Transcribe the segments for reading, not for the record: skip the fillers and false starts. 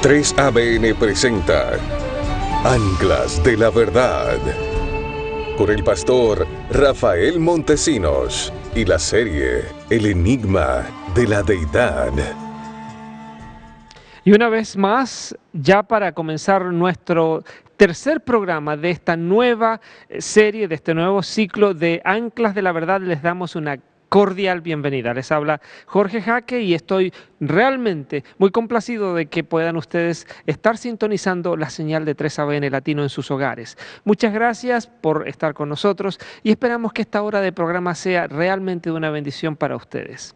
3ABN presenta Anclas de la Verdad, con el pastor Rafael Montesinos y la serie El Enigma de la Deidad. Y una vez más, ya para comenzar nuestro tercer programa de esta nueva serie, de este nuevo ciclo de Anclas de la Verdad, les damos una cordial bienvenida. Les habla Jorge Jaque y estoy realmente muy complacido de que puedan ustedes estar sintonizando la señal de 3ABN Latino en sus hogares. Muchas gracias por estar con nosotros y esperamos que esta hora de programa sea realmente de una bendición para ustedes.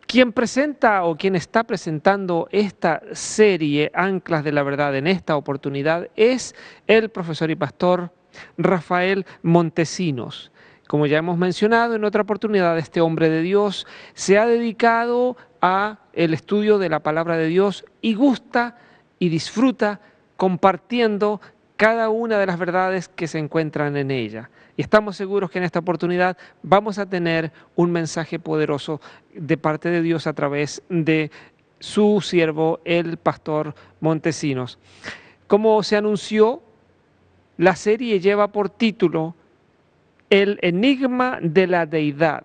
Quien presenta o quien está presentando esta serie Anclas de la Verdad en esta oportunidad es el profesor y pastor Rafael Montesinos. Como ya hemos mencionado en otra oportunidad, este hombre de Dios se ha dedicado a el estudio de la palabra de Dios y gusta y disfruta compartiendo cada una de las verdades que se encuentran en ella. Y estamos seguros que en esta oportunidad vamos a tener un mensaje poderoso de parte de Dios a través de su siervo, el pastor Montesinos. Como se anunció, la serie lleva por título El Enigma de la Deidad.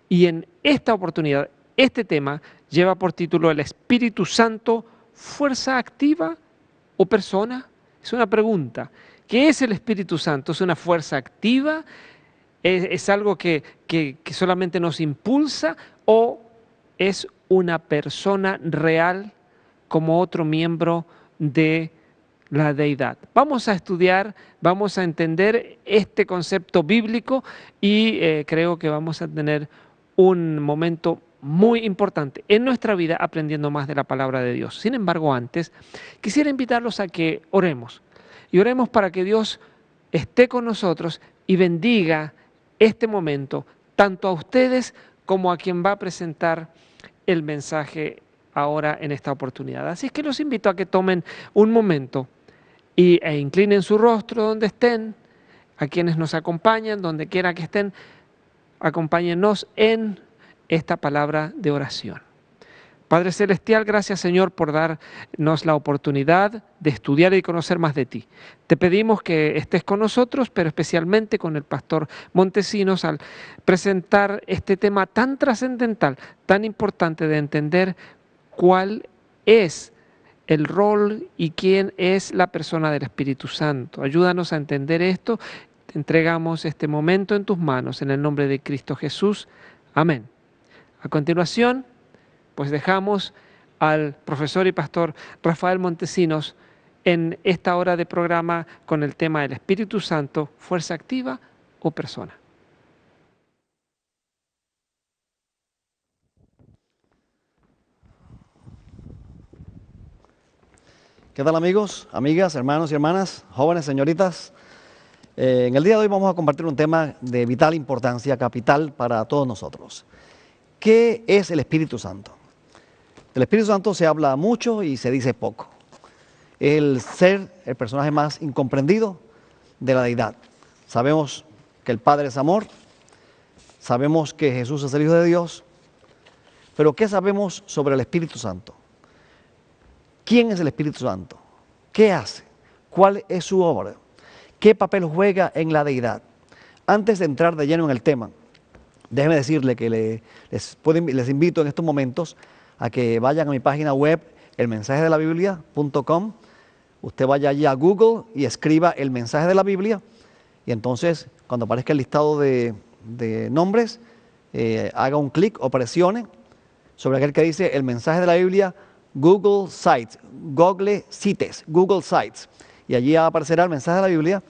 Y en esta oportunidad, este tema lleva por título El Espíritu Santo, ¿fuerza activa o persona? Es una pregunta. ¿Qué es el Espíritu Santo? ¿Es una fuerza activa? ¿Es algo que solamente nos impulsa? ¿O es una persona real como otro miembro de la deidad? Vamos a estudiar, vamos a entender este concepto bíblico y creo que vamos a tener un momento muy importante en nuestra vida aprendiendo más de la palabra de Dios. Sin embargo, antes quisiera invitarlos a que oremos y oremos para que Dios esté con nosotros y bendiga este momento tanto a ustedes como a quien va a presentar el mensaje ahora en esta oportunidad. Así es que los invito a que tomen un momento e inclinen su rostro donde estén, a quienes nos acompañan, donde quiera que estén, acompáñennos en esta palabra de oración. Padre Celestial, gracias Señor por darnos la oportunidad de estudiar y conocer más de ti. Te pedimos que estés con nosotros, pero especialmente con el pastor Montesinos al presentar este tema tan trascendental, tan importante de entender cuál es el rol y quién es la persona del Espíritu Santo. Ayúdanos a entender esto. Te entregamos este momento en tus manos, en el nombre de Cristo Jesús. Amén. A continuación, pues dejamos al profesor y pastor Rafael Montesinos en esta hora de programa con el tema del Espíritu Santo, fuerza activa o persona. ¿Qué tal amigos, amigas, hermanos y hermanas, jóvenes, señoritas? En el día de hoy vamos a compartir un tema de vital importancia, capital para todos nosotros. ¿Qué es el Espíritu Santo? Del Espíritu Santo se habla mucho y se dice poco. Es el ser, el personaje más incomprendido de la deidad. Sabemos que el Padre es amor, sabemos que Jesús es el Hijo de Dios, pero ¿qué sabemos sobre el Espíritu Santo? ¿Quién es el Espíritu Santo? ¿Qué hace? ¿Cuál es su obra? ¿Qué papel juega en la deidad? Antes de entrar de lleno en el tema, déjeme decirle que les invito en estos momentos a que vayan a mi página web, elmensajedelabiblia.com. Usted vaya allí a Google y escriba el mensaje de la Biblia. Y entonces, cuando aparezca el listado de nombres, haga un clic o presione sobre aquel que dice el mensaje de la Biblia, Google Sites, Google Sites, Google Sites. Y allí aparecerá el mensaje de la Biblia.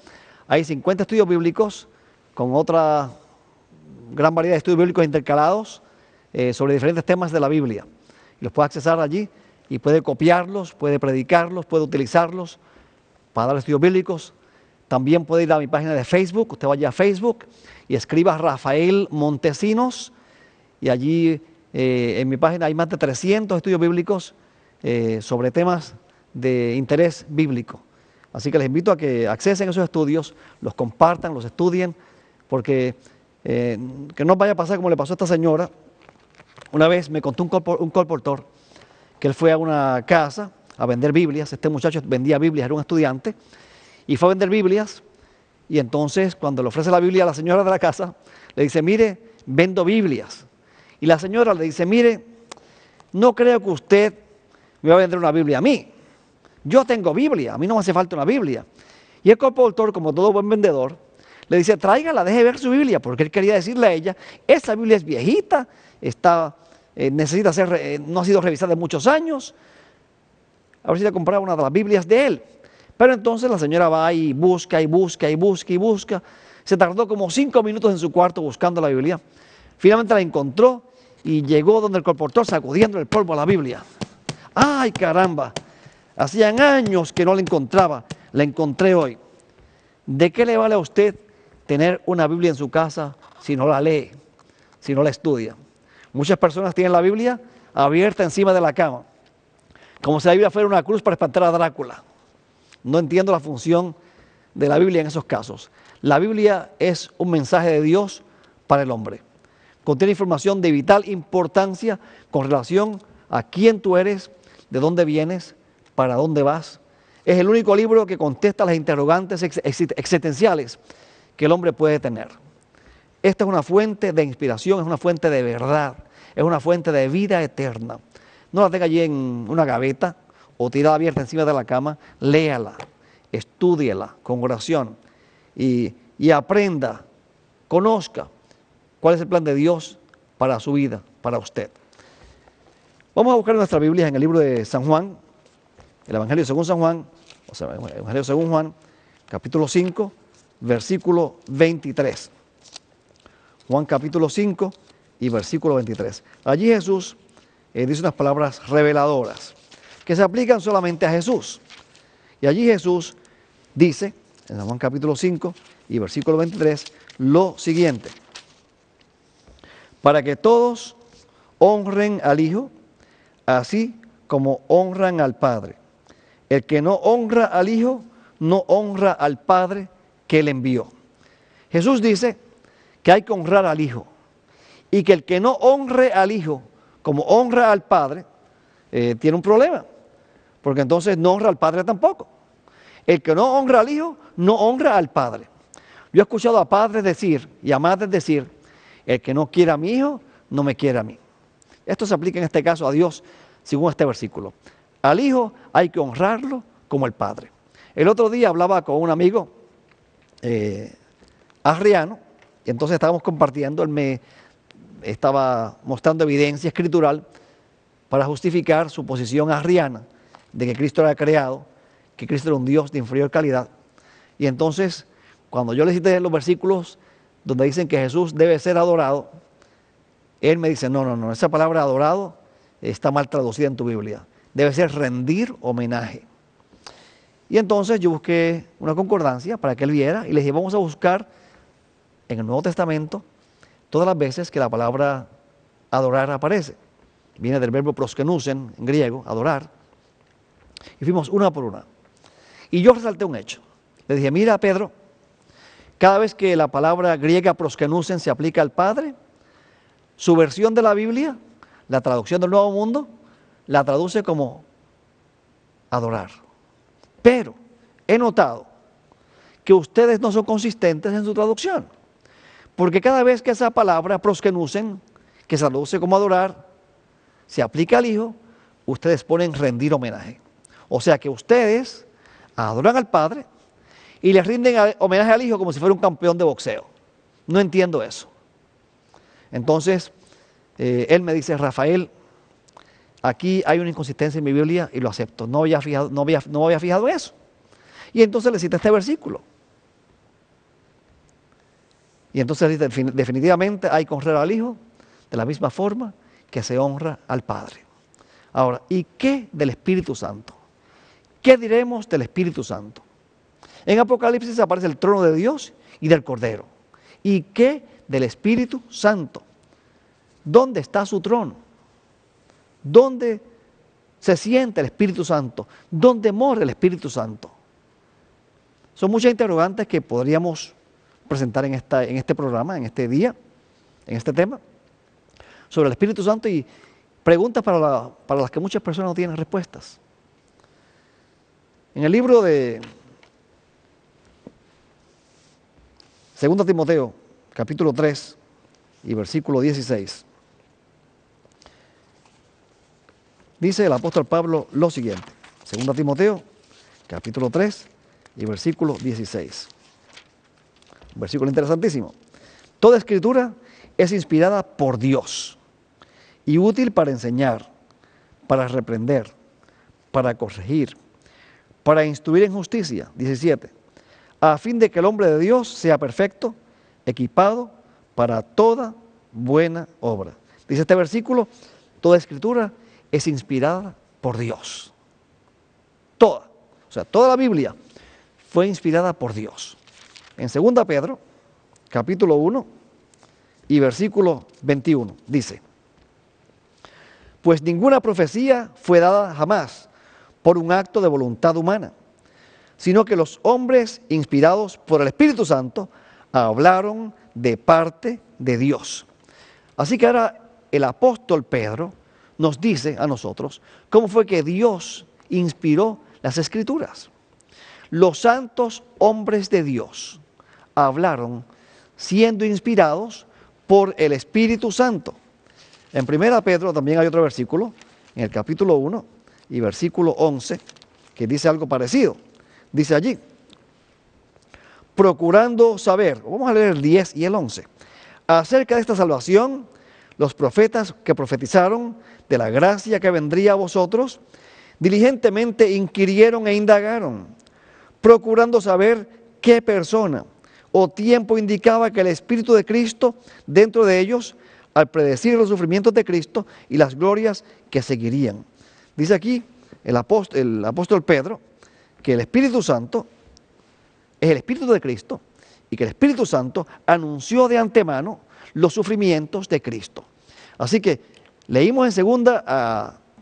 Hay 50 estudios bíblicos con otra gran variedad de estudios bíblicos intercalados sobre diferentes temas de la Biblia. Y los puede accesar allí y puede copiarlos, puede predicarlos, puede utilizarlos para dar estudios bíblicos. También puede ir a mi página de Facebook. Usted vaya a Facebook y escriba Rafael Montesinos. Y allí en mi página hay más de 300 estudios bíblicos sobre temas de interés bíblico. Así que les invito a que accesen a esos estudios, los compartan, los estudien, porque que no vaya a pasar como le pasó a esta señora. Una vez me contó un colportor que él fue a una casa a vender Biblias. Este muchacho vendía Biblias, era un estudiante, y fue a vender Biblias. Y entonces, cuando le ofrece la Biblia a la señora de la casa, le dice, mire, vendo Biblias. Y la señora le dice, mire, no creo que usted me va a vender una Biblia a mí. Yo tengo Biblia, a mí no me hace falta una Biblia. Y el compositor, como todo buen vendedor, le dice, tráigala, deje ver su Biblia, porque él quería decirle a ella, esa Biblia es viejita, necesita ser, no ha sido revisada en muchos años, a ver si le compraba una de las Biblias de él. Pero entonces la señora va y busca y busca y busca y busca. Se tardó como 5 minutos en su cuarto buscando la Biblia. Finalmente la encontró y llegó donde el compositor sacudiendo el polvo a la Biblia. ¡Ay, caramba! Hacían años que no la encontraba, la encontré hoy. ¿De qué le vale a usted tener una Biblia en su casa si no la lee, si no la estudia? Muchas personas tienen la Biblia abierta encima de la cama, como si la Biblia fuera una cruz para espantar a Drácula. No entiendo la función de la Biblia en esos casos. La Biblia es un mensaje de Dios para el hombre. Contiene información de vital importancia con relación a quién tú eres, de dónde vienes, para dónde vas. Es el único libro que contesta las interrogantes existenciales que el hombre puede tener. Esta es una fuente de inspiración, es una fuente de verdad, es una fuente de vida eterna. No la tenga allí en una gaveta o tirada abierta encima de la cama, léala, estúdiela con oración y aprenda, conozca cuál es el plan de Dios para su vida, para usted. Vamos a buscar nuestra Biblia en el libro de San Juan, el Evangelio según San Juan, o sea, el Evangelio según Juan, capítulo 5, versículo 23. Juan capítulo 5 y versículo 23. Allí Jesús dice unas palabras reveladoras que se aplican solamente a Jesús. Y allí Jesús dice, en Juan capítulo 5 y versículo 23, lo siguiente: para que todos honren al Hijo, así como honran al Padre. El que no honra al Hijo, no honra al Padre que le envió. Jesús dice que hay que honrar al Hijo, y que el que no honre al Hijo como honra al Padre, tiene un problema, porque entonces no honra al Padre tampoco. El que no honra al Hijo, no honra al Padre. Yo he escuchado a padres decir y a madres decir, el que no quiere a mi hijo, no me quiere a mí. Esto se aplica en este caso a Dios, según este versículo. Al Hijo hay que honrarlo como el Padre. El otro día hablaba con un amigo arriano, y entonces estábamos compartiendo, él me estaba mostrando evidencia escritural para justificar su posición arriana de que Cristo era creado, que Cristo era un Dios de inferior calidad. Y entonces, cuando yo le cité los versículos donde dicen que Jesús debe ser adorado, él me dice, no, esa palabra adorado está mal traducida en tu Biblia. Debe ser rendir homenaje. Y entonces yo busqué una concordancia para que él viera y le dije, vamos a buscar en el Nuevo Testamento todas las veces que la palabra adorar aparece. Viene del verbo proskenusen en griego, adorar. Y fuimos una por una. Y yo resalté un hecho. Le dije, mira Pedro, cada vez que la palabra griega proskenusen se aplica al Padre, su versión de la Biblia, la traducción del Nuevo Mundo, la traduce como adorar. Pero he notado que ustedes no son consistentes en su traducción. Porque cada vez que esa palabra proskenusen, que se traduce como adorar, se aplica al Hijo, ustedes ponen rendir homenaje. O sea que ustedes adoran al Padre y le rinden homenaje al Hijo como si fuera un campeón de boxeo. No entiendo eso. Entonces, él me dice, Rafael, aquí hay una inconsistencia en mi Biblia y lo acepto. No había fijado eso. Y entonces le cita este versículo. Y entonces definitivamente hay que honrar al Hijo de la misma forma que se honra al Padre. Ahora, ¿y qué del Espíritu Santo? ¿Qué diremos del Espíritu Santo? En Apocalipsis aparece el trono de Dios y del Cordero. ¿Y qué del Espíritu Santo? ¿Dónde está su trono? ¿Dónde se siente el Espíritu Santo? ¿Dónde mora el Espíritu Santo? Son muchas interrogantes que podríamos presentar en este programa, en este día, en este tema, sobre el Espíritu Santo, y preguntas para las que muchas personas no tienen respuestas. En el libro de 2 Timoteo, capítulo 3 y versículo 16, dice el apóstol Pablo lo siguiente. 2 Timoteo, capítulo 3 y versículo 16. Un versículo interesantísimo. Toda escritura es inspirada por Dios y útil para enseñar, para reprender, para corregir, para instruir en justicia. 17. A fin de que el hombre de Dios sea perfecto, equipado para toda buena obra. Dice este versículo, toda escritura es inspirada por Dios. Toda. O sea, toda la Biblia fue inspirada por Dios. En 2 Pedro, capítulo 1 y versículo 21, dice: pues ninguna profecía fue dada jamás por un acto de voluntad humana, sino que los hombres inspirados por el Espíritu Santo hablaron de parte de Dios. Así que ahora el apóstol Pedro nos dice a nosotros cómo fue que Dios inspiró las Escrituras. Los santos hombres de Dios hablaron siendo inspirados por el Espíritu Santo. En 1 Pedro también hay otro versículo, en el capítulo 1 y versículo 11, que dice algo parecido. Dice allí, procurando saber, vamos a leer el 10 y el 11, acerca de esta salvación, los profetas que profetizaron de la gracia que vendría a vosotros, diligentemente inquirieron e indagaron, procurando saber qué persona o tiempo indicaba que el Espíritu de Cristo dentro de ellos, al predecir los sufrimientos de Cristo y las glorias que seguirían. Dice aquí el apóstol Pedro que el Espíritu Santo es el Espíritu de Cristo y que el Espíritu Santo anunció de antemano los sufrimientos de Cristo. Así que leímos en 2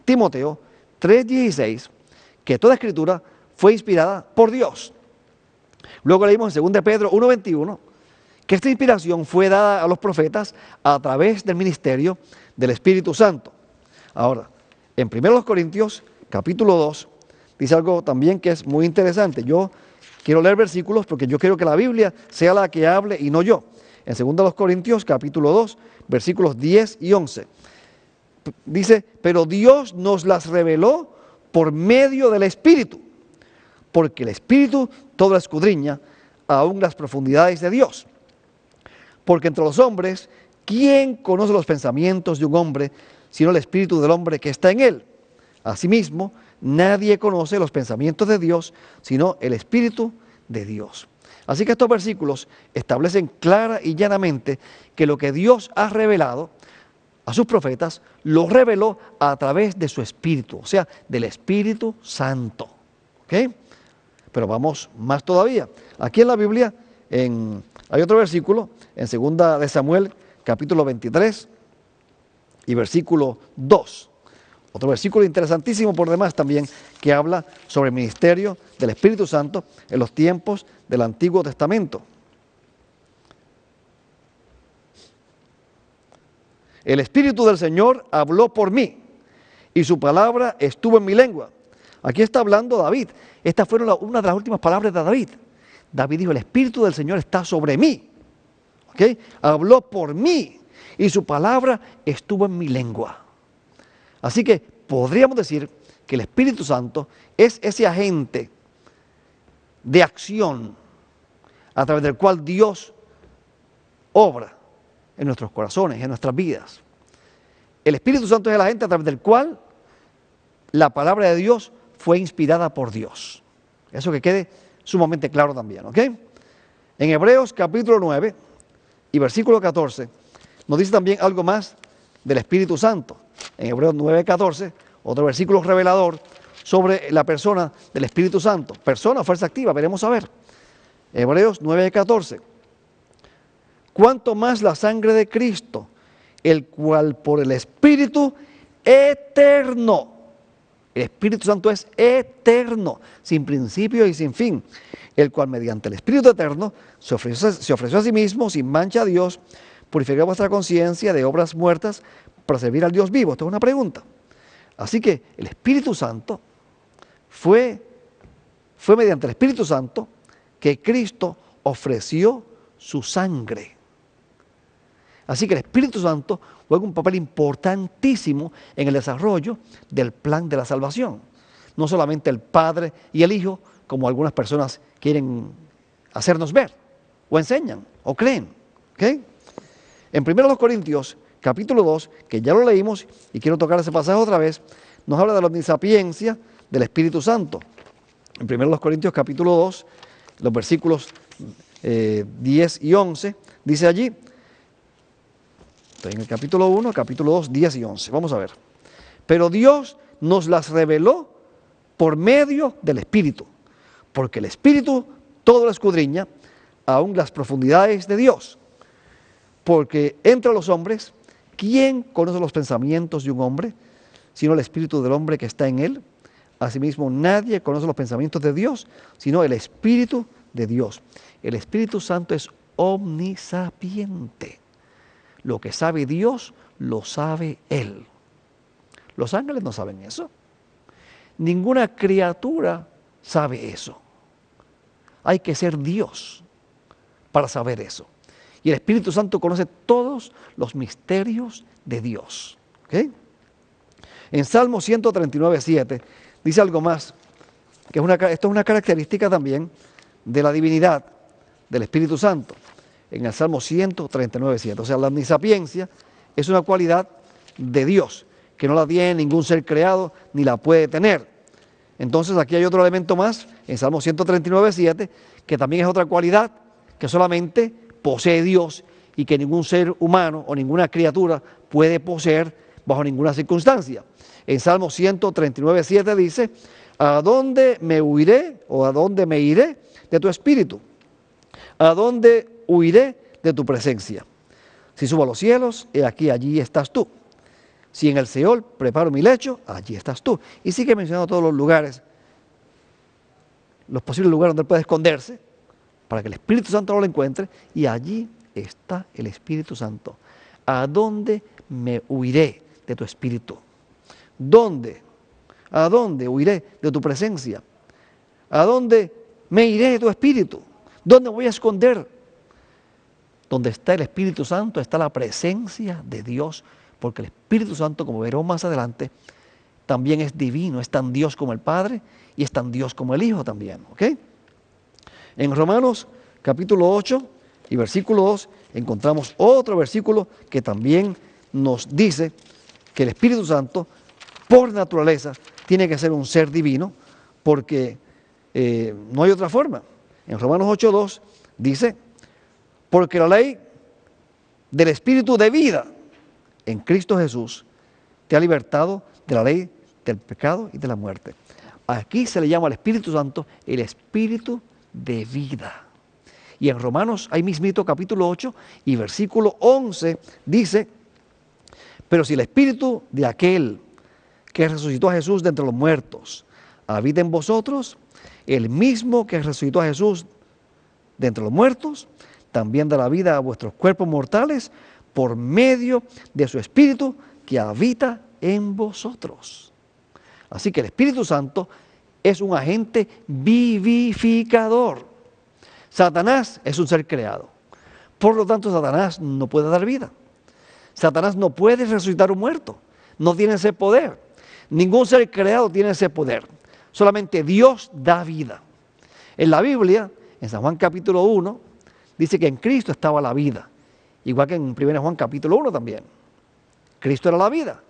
Timoteo 3:16 que toda escritura fue inspirada por Dios. Luego leímos en 2 Pedro 1:21 que esta inspiración fue dada a los profetas a través del ministerio del Espíritu Santo. Ahora, en 1 Corintios capítulo 2 dice algo también que es muy interesante. Yo quiero leer versículos porque yo quiero que la Biblia sea la que hable y no yo. En 2 Corintios capítulo 2, versículos 10 y 11. Dice, pero Dios nos las reveló por medio del Espíritu, porque el Espíritu todo escudriña, aún las profundidades de Dios. Porque entre los hombres, ¿quién conoce los pensamientos de un hombre, sino el Espíritu del hombre que está en él? Asimismo, nadie conoce los pensamientos de Dios, sino el Espíritu de Dios. Así que estos versículos establecen clara y llanamente que lo que Dios ha revelado a sus profetas, lo reveló a través de su Espíritu, o sea, del Espíritu Santo. ¿Ok? Pero vamos más todavía. Aquí en la Biblia hay otro versículo, en 2 de Samuel, capítulo 23 y versículo 2. Otro versículo interesantísimo por demás también, que habla sobre el ministerio del Espíritu Santo en los tiempos del Antiguo Testamento. El Espíritu del Señor habló por mí y su palabra estuvo en mi lengua. Aquí está hablando David. Estas fueron una de las últimas palabras de David. David dijo, el Espíritu del Señor está sobre mí. ¿Okay? Habló por mí y su palabra estuvo en mi lengua. Así que podríamos decir que el Espíritu Santo es ese agente de acción a través del cual Dios obra en nuestros corazones, en nuestras vidas. El Espíritu Santo es el agente a través del cual la palabra de Dios fue inspirada por Dios. Eso que quede sumamente claro también, ¿ok? En Hebreos capítulo 9 y versículo 14 nos dice también algo más del Espíritu Santo. En Hebreos 9:14, otro versículo revelador sobre la persona del Espíritu Santo. Persona o fuerza activa, veremos a ver. Hebreos 9:14. Cuanto más la sangre de Cristo, el cual por el Espíritu eterno, el Espíritu Santo es eterno, sin principio y sin fin, el cual mediante el Espíritu eterno se ofreció a sí mismo sin mancha a Dios, purificar vuestra conciencia de obras muertas para servir al Dios vivo. Esto es una pregunta. Así que el Espíritu Santo fue fue mediante el Espíritu Santo que Cristo ofreció su sangre. Así que el Espíritu Santo juega un papel importantísimo en el desarrollo del plan de la salvación. No solamente el Padre y el Hijo, como algunas personas quieren hacernos ver, o enseñan, o creen. ¿Okay? En 1 Corintios, capítulo 2, que ya lo leímos, y quiero tocar ese pasaje otra vez, nos habla de la omnisapiencia del Espíritu Santo. En 1 Corintios, capítulo 2, los versículos 10 y 11, dice allí, en el capítulo 1, capítulo 2, 10 y 11. Vamos a ver. Pero Dios nos las reveló por medio del Espíritu, porque el Espíritu todo lo escudriña, aún las profundidades de Dios. Porque entre los hombres, ¿quién conoce los pensamientos de un hombre, sino el Espíritu del hombre que está en él? Asimismo, nadie conoce los pensamientos de Dios, sino el Espíritu de Dios. El Espíritu Santo es omnisapiente. Lo que sabe Dios, lo sabe Él. Los ángeles no saben eso. Ninguna criatura sabe eso. Hay que ser Dios para saber eso. Y el Espíritu Santo conoce todos los misterios de Dios. ¿Okay? En Salmo 139, 7, dice algo más, que esto es una característica también de la divinidad del Espíritu Santo. En el Salmo 139, 7. O sea, la omnisapiencia es una cualidad de Dios, que no la tiene ningún ser creado, ni la puede tener. Entonces aquí hay otro elemento más, en Salmo 139, 7, que también es otra cualidad que solamente posee Dios y que ningún ser humano o ninguna criatura puede poseer bajo ninguna circunstancia. En Salmo 139, 7 dice, ¿a dónde me huiré o a dónde me iré de tu espíritu? ¿A dónde huiré de tu presencia? Si subo a los cielos, he aquí, allí estás tú. Si en el Seol preparo mi lecho, allí estás tú. Y sigue mencionando todos los lugares, los posibles lugares donde él puede esconderse, para que el Espíritu Santo no lo encuentre, y allí está el Espíritu Santo. ¿A dónde me huiré de tu espíritu? ¿Dónde? ¿A dónde huiré de tu presencia? ¿A dónde me iré de tu espíritu? ¿Dónde voy a esconder? Donde está el Espíritu Santo está la presencia de Dios, porque el Espíritu Santo, como veremos más adelante, también es divino, es tan Dios como el Padre y es tan Dios como el Hijo también. ¿Ok? En Romanos capítulo 8 y versículo 2 encontramos otro versículo que también nos dice que el Espíritu Santo, por naturaleza, tiene que ser un ser divino, porque no hay otra forma. En Romanos 8:2 dice, porque la ley del Espíritu de vida en Cristo Jesús te ha libertado de la ley del pecado y de la muerte. Aquí se le llama al Espíritu Santo el Espíritu de vida. Y en Romanos, ahí mismito, capítulo 8 y versículo 11, dice, pero si el Espíritu de aquel que resucitó a Jesús de entre los muertos habita en vosotros, el mismo que resucitó a Jesús de entre los muertos, también dará vida a vuestros cuerpos mortales por medio de su Espíritu que habita en vosotros. Así que el Espíritu Santo es un agente vivificador. Satanás es un ser creado. Por lo tanto, Satanás no puede dar vida. Satanás no puede resucitar un muerto. No tiene ese poder. Ningún ser creado tiene ese poder. Solamente Dios da vida. En la Biblia, en San Juan capítulo 1, dice que en Cristo estaba la vida. Igual que en 1 Juan capítulo 1 también. Cristo era la vida.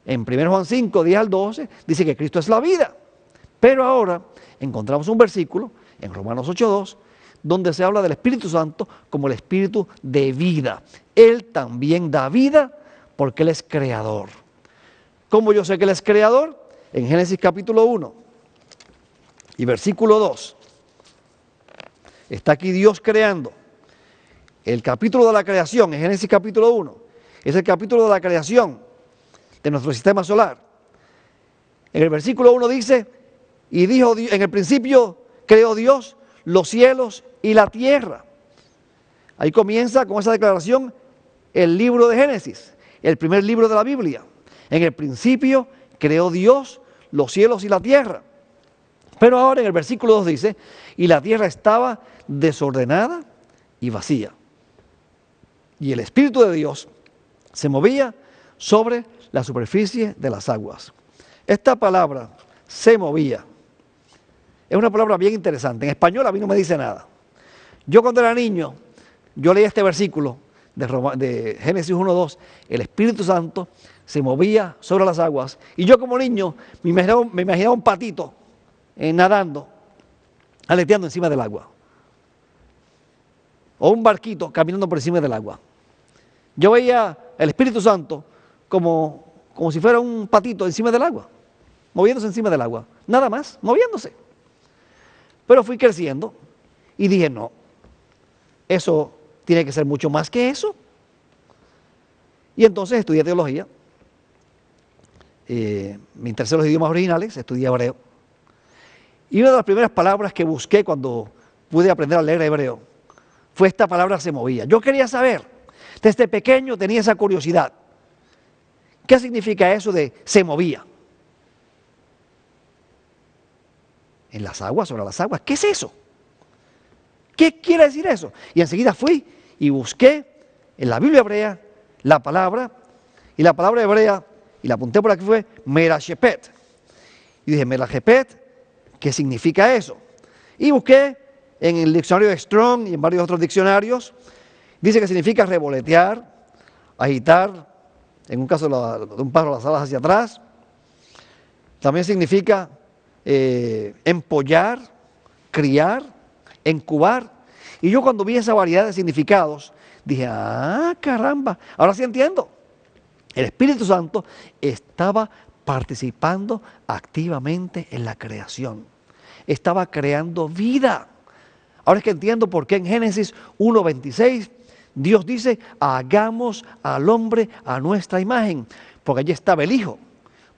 En 1 Juan 5, 10 al 12, dice que Cristo es la vida. Pero ahora encontramos un versículo en Romanos 8:2, donde se habla del Espíritu Santo como el Espíritu de vida. Él también da vida porque Él es creador. ¿Cómo yo sé que Él es creador? En Génesis capítulo 1 y versículo 2. Está aquí Dios creando. El capítulo de la creación, en Génesis capítulo 1, es el capítulo de la creación de nuestro sistema solar. En el versículo 1 dice, y dijo, en el principio creó Dios los cielos y la tierra. Ahí comienza con esa declaración el libro de Génesis, el primer libro de la Biblia. En el principio creó Dios los cielos y la tierra. Pero ahora en el versículo 2 dice, y la tierra estaba desordenada y vacía. Y el Espíritu de Dios se movía sobre la superficie de las aguas. Esta palabra, se movía, es una palabra bien interesante. En español a mí no me dice nada. Yo cuando era niño, yo leía este versículo de Génesis 1:2, el Espíritu Santo se movía sobre las aguas. Y yo como niño me imaginaba un patito nadando, aleteando encima del agua. O un barquito caminando por encima del agua. Yo veía el Espíritu Santo como si fuera un patito encima del agua, moviéndose encima del agua, nada más, moviéndose. Pero fui creciendo y dije, no, eso tiene que ser mucho más que eso. Y entonces estudié teología, me interesé en los idiomas originales, estudié hebreo. Y una de las primeras palabras que busqué cuando pude aprender a leer hebreo fue esta palabra se movía. Yo quería saber, desde pequeño tenía esa curiosidad. ¿Qué significa eso de se movía? En las aguas, sobre las aguas. ¿Qué es eso? ¿Qué quiere decir eso? Y enseguida fui y busqué en la Biblia hebrea la palabra, y la palabra hebrea, y la apunté por aquí, fue Merashepet. Y dije, Merashepet, ¿qué significa eso? Y busqué en el diccionario de Strong y en varios otros diccionarios, dice que significa revolotear, agitar, en un caso de un pájaro las alas hacia atrás. También significa empollar, criar, incubar. Y yo cuando vi esa variedad de significados, dije, ah, caramba, ahora sí entiendo. El Espíritu Santo estaba participando activamente en la creación. Estaba creando vida. Ahora es que entiendo por qué en Génesis 1:26 Dios dice, hagamos al hombre a nuestra imagen, porque allí estaba el Hijo.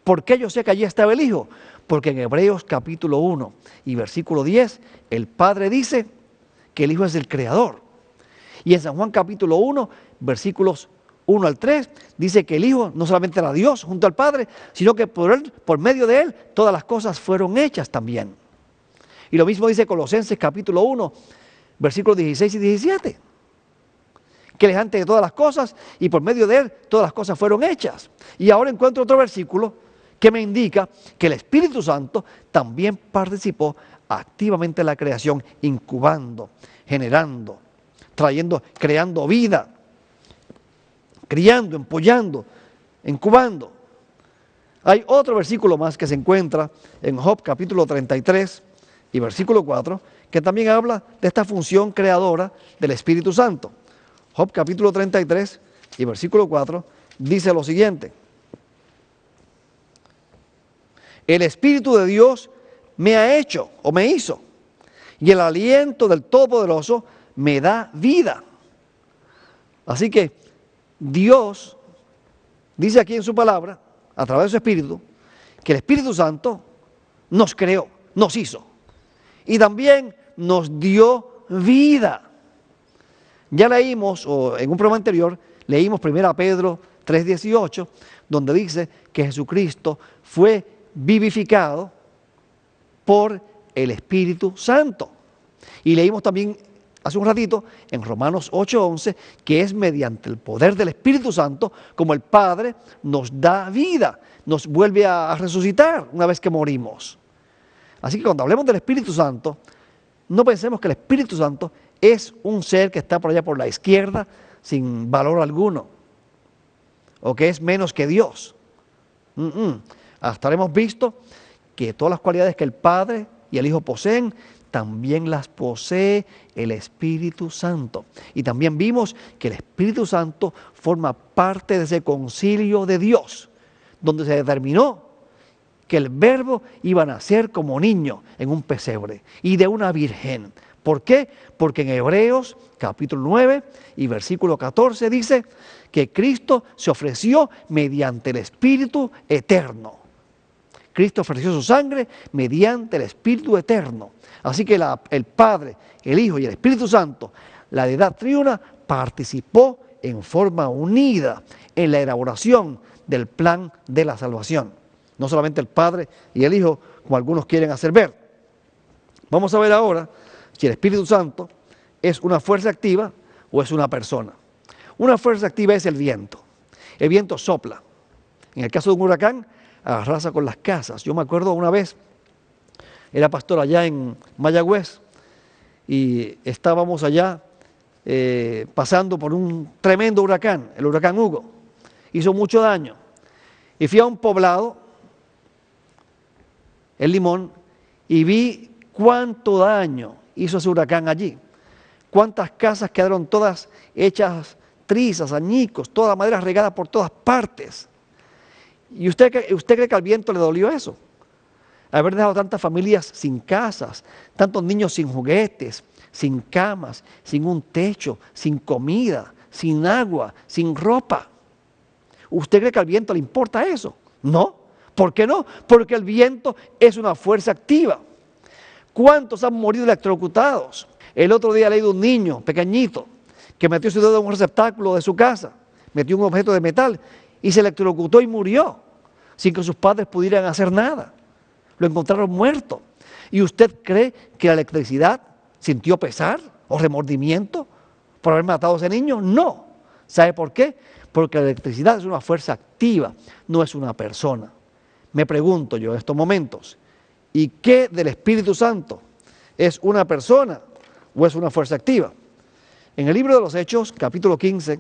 ¿Por qué yo sé que allí estaba el Hijo? Porque en Hebreos capítulo 1 y versículo 10, el Padre dice que el Hijo es el Creador. Y en San Juan capítulo 1, versículos 1 al 3, dice que el Hijo no solamente era Dios junto al Padre, sino que por medio de Él, todas las cosas fueron hechas también. Y lo mismo dice Colosenses capítulo 1, versículos 16 y 17. Que Él es antes de todas las cosas y por medio de Él todas las cosas fueron hechas. Y ahora encuentro otro versículo que me indica que el Espíritu Santo también participó activamente en la creación, incubando, generando, creando vida, criando, empollando, incubando. Hay otro versículo más que se encuentra en Job capítulo 33 y versículo 4, que también habla de esta función creadora del Espíritu Santo. Job capítulo 33 y versículo 4 dice lo siguiente: el Espíritu de Dios me ha hecho o me hizo, y el aliento del Todopoderoso me da vida. Así que Dios dice aquí en su palabra, a través de su Espíritu, que el Espíritu Santo nos creó, nos hizo, y también nos dio vida. Ya leímos, o en un programa anterior, leímos 1 Pedro 3:18, donde dice que Jesucristo fue vivificado por el Espíritu Santo. Y leímos también hace un ratito en Romanos 8:11, que es mediante el poder del Espíritu Santo como el Padre nos da vida, nos vuelve a resucitar una vez que morimos. Así que cuando hablemos del Espíritu Santo, no pensemos que el Espíritu Santo es un ser que está por allá por la izquierda sin valor alguno, o que es menos que Dios. Hasta ahora hemos visto que todas las cualidades que el Padre y el Hijo poseen, también las posee el Espíritu Santo. Y también vimos que el Espíritu Santo forma parte de ese concilio de Dios, donde se determinó que el Verbo iba a nacer como niño en un pesebre y de una virgen. ¿Por qué? Porque en Hebreos capítulo 9 y versículo 14 dice que Cristo se ofreció mediante el Espíritu eterno. Cristo ofreció su sangre mediante el Espíritu eterno. Así que el Padre, el Hijo y el Espíritu Santo, la deidad triuna, participó en forma unida en la elaboración del plan de la salvación. No solamente el Padre y el Hijo, como algunos quieren hacer ver. Vamos a ver ahora si el Espíritu Santo es una fuerza activa o es una persona. Una fuerza activa es el viento. El viento sopla. En el caso de un huracán, arrasa con las casas. Yo me acuerdo una vez, era pastor allá en Mayagüez y estábamos allá pasando por un tremendo huracán, el huracán Hugo. Hizo mucho daño. Y fui a un poblado, El Limón, y vi cuánto daño hizo ese huracán allí. Cuántas casas quedaron todas hechas trizas, añicos, toda la madera regada por todas partes. ¿Y usted cree que al viento le dolió eso? Haber dejado tantas familias sin casas, tantos niños sin juguetes, sin camas, sin un techo, sin comida, sin agua, sin ropa. ¿Usted cree que al viento le importa eso? No. ¿Por qué no? Porque el viento es una fuerza activa. ¿Cuántos han morido electrocutados? El otro día leí de un niño pequeñito que metió su dedo en un receptáculo de su casa, metió un objeto de metal y se electrocutó y murió sin que sus padres pudieran hacer nada. Lo encontraron muerto. ¿Y usted cree que la electricidad sintió pesar o remordimiento por haber matado a ese niño? No. ¿Sabe por qué? Porque la electricidad es una fuerza activa, no es una persona. Me pregunto yo en estos momentos, ¿y qué del Espíritu Santo? ¿Es una persona o es una fuerza activa? En el libro de los Hechos, capítulo 15,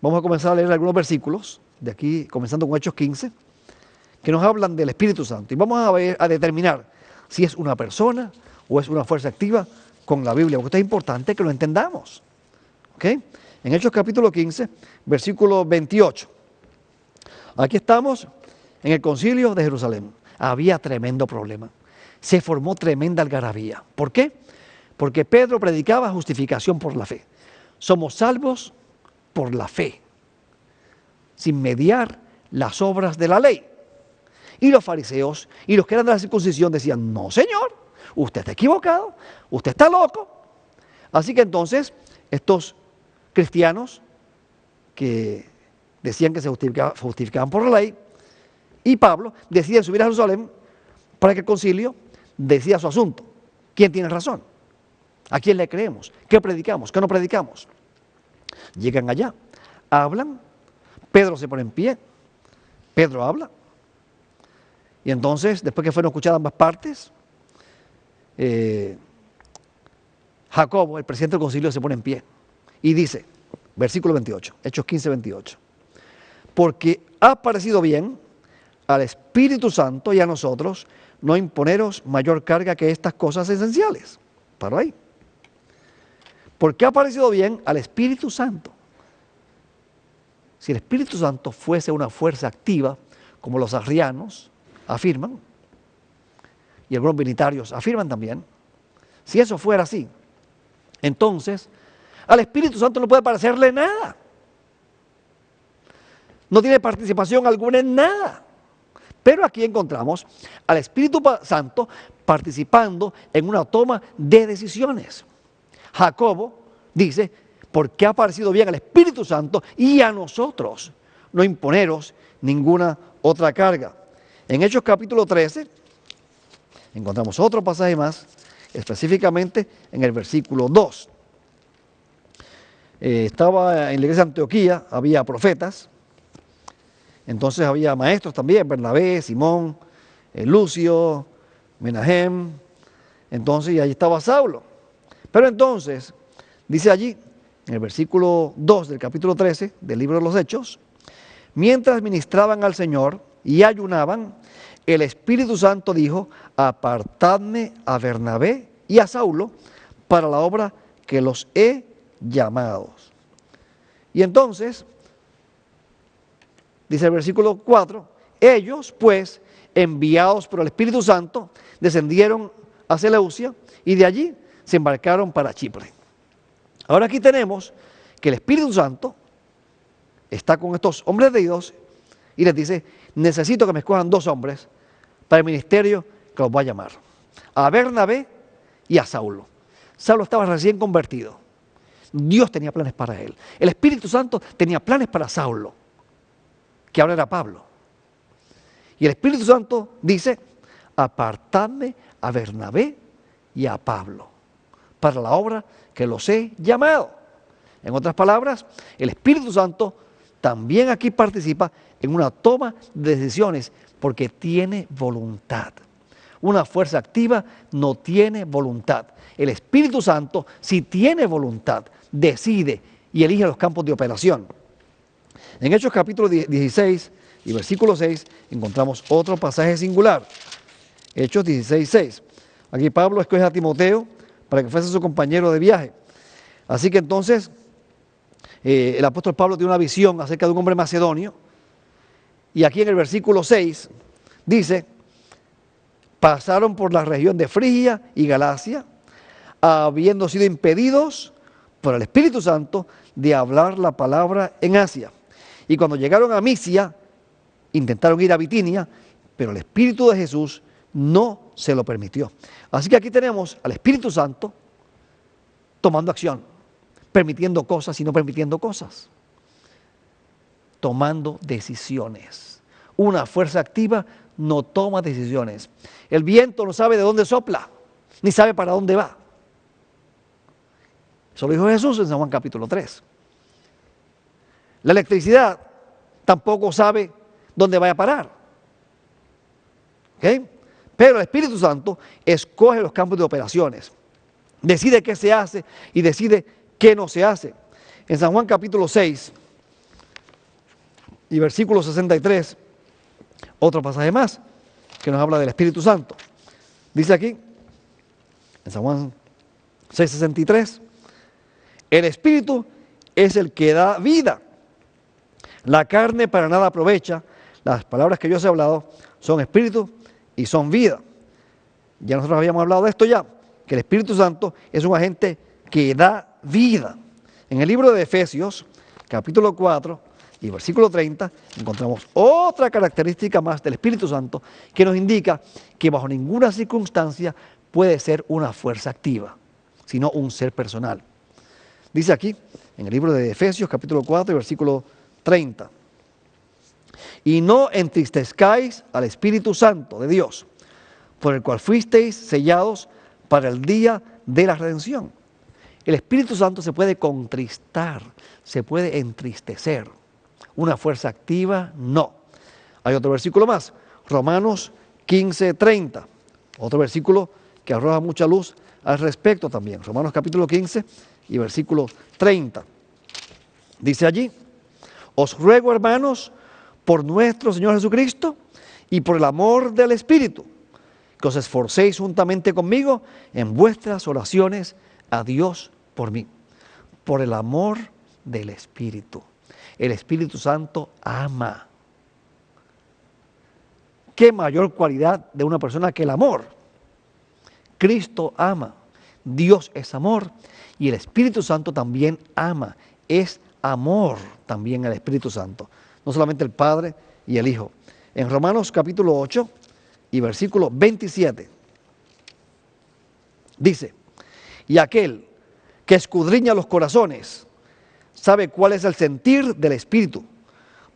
vamos a comenzar a leer algunos versículos, de aquí comenzando con Hechos 15, que nos hablan del Espíritu Santo. Y vamos a determinar si es una persona o es una fuerza activa con la Biblia, porque esto es importante que lo entendamos. ¿Ok? En Hechos capítulo 15, versículo 28. Aquí estamos en el concilio de Jerusalén. Había tremendo problema. Se formó tremenda algarabía. ¿Por qué? Porque Pedro predicaba justificación por la fe. Somos salvos por la fe, sin mediar las obras de la ley. Y los fariseos y los que eran de la circuncisión decían, no señor, usted está equivocado, usted está loco. Así que entonces estos cristianos que decían que se justificaban por la ley, y Pablo decide subir a Jerusalén para que el concilio decida su asunto. ¿Quién tiene razón? ¿A quién le creemos? ¿Qué predicamos? ¿Qué no predicamos? Llegan allá, hablan, Pedro se pone en pie, Pedro habla, y entonces, después que fueron escuchadas ambas partes, Jacobo, el presidente del concilio, se pone en pie y dice, versículo 28, Hechos 15, 28, porque ha parecido bien al Espíritu Santo y a nosotros no imponeros mayor carga que estas cosas esenciales. Paro ahí. Porque ha parecido bien al Espíritu Santo. Si el Espíritu Santo fuese una fuerza activa, como los arrianos afirman, y algunos militares afirman también, si eso fuera así, entonces al Espíritu Santo no puede parecerle nada. No tiene participación alguna en nada. Pero aquí encontramos al Espíritu Santo participando en una toma de decisiones. Jacobo dice, porque ha parecido bien al Espíritu Santo y a nosotros no imponeros ninguna otra carga. En Hechos capítulo 13 encontramos otro pasaje más, específicamente en el versículo 2. Estaba en la iglesia de Antioquía, había profetas, entonces había maestros también, Bernabé, Simón, Lucio, Menahem, entonces y ahí estaba Saulo. Pero entonces, dice allí, en el versículo 2 del capítulo 13 del libro de los Hechos, mientras ministraban al Señor y ayunaban, el Espíritu Santo dijo, apartadme a Bernabé y a Saulo para la obra que los he llamado. Y entonces, dice el versículo 4, ellos pues, enviados por el Espíritu Santo, descendieron a Seleucia y de allí se embarcaron para Chipre. Ahora aquí tenemos que el Espíritu Santo está con estos hombres de Dios y les dice, necesito que me escojan 2 hombres para el ministerio que los voy a llamar. A Bernabé y a Saulo. Saulo estaba recién convertido. Dios tenía planes para él. El Espíritu Santo tenía planes para Saulo, que ahora era Pablo. Y el Espíritu Santo dice, apartadme a Bernabé y a Pablo para la obra que los he llamado. En otras palabras, el Espíritu Santo también aquí participa en una toma de decisiones porque tiene voluntad. Una fuerza activa no tiene voluntad. El Espíritu Santo, si tiene voluntad, decide y elige los campos de operación. En Hechos capítulo 16 y versículo 6 encontramos otro pasaje singular. Hechos 16, 6. Aquí Pablo escoge a Timoteo para que fuese su compañero de viaje. Así que entonces el apóstol Pablo tiene una visión acerca de un hombre macedonio. Y aquí en el versículo 6 dice: pasaron por la región de Frigia y Galacia, habiendo sido impedidos por el Espíritu Santo de hablar la palabra en Asia. Y cuando llegaron a Misia, intentaron ir a Bitinia, pero el Espíritu de Jesús no se lo permitió. Así que aquí tenemos al Espíritu Santo tomando acción, permitiendo cosas y no permitiendo cosas, tomando decisiones. Una fuerza activa no toma decisiones. El viento no sabe de dónde sopla, ni sabe para dónde va. Eso lo dijo Jesús en San Juan capítulo 3. La electricidad tampoco sabe dónde va a parar. ¿Okay? Pero el Espíritu Santo escoge los campos de operaciones, decide qué se hace y decide qué no se hace. En San Juan capítulo 6 y versículo 63, otro pasaje más que nos habla del Espíritu Santo. Dice aquí, en San Juan 6:63, el Espíritu es el que da vida. La carne para nada aprovecha. Las palabras que yo os he hablado son espíritu y son vida. Ya nosotros habíamos hablado de esto ya, que el Espíritu Santo es un agente que da vida. En el libro de Efesios, capítulo 4 y versículo 30, encontramos otra característica más del Espíritu Santo que nos indica que bajo ninguna circunstancia puede ser una fuerza activa, sino un ser personal. Dice aquí, en el libro de Efesios, capítulo 4 y versículo 30, y no entristezcáis al Espíritu Santo de Dios, por el cual fuisteis sellados para el día de la redención. El Espíritu Santo se puede contristar, se puede entristecer. Una fuerza activa, no. Hay otro versículo más, Romanos 15:30, otro versículo que arroja mucha luz al respecto también. Romanos capítulo 15 y versículo 30. Dice allí: os ruego, hermanos, por nuestro Señor Jesucristo y por el amor del Espíritu, que os esforcéis juntamente conmigo en vuestras oraciones a Dios por mí. Por el amor del Espíritu. El Espíritu Santo ama. ¿Qué mayor cualidad de una persona que el amor? Cristo ama. Dios es amor y el Espíritu Santo también ama. Es amor también el Espíritu Santo. No solamente el Padre y el Hijo. En Romanos capítulo 8 y versículo 27 dice: y aquel que escudriña los corazones sabe cuál es el sentir del Espíritu,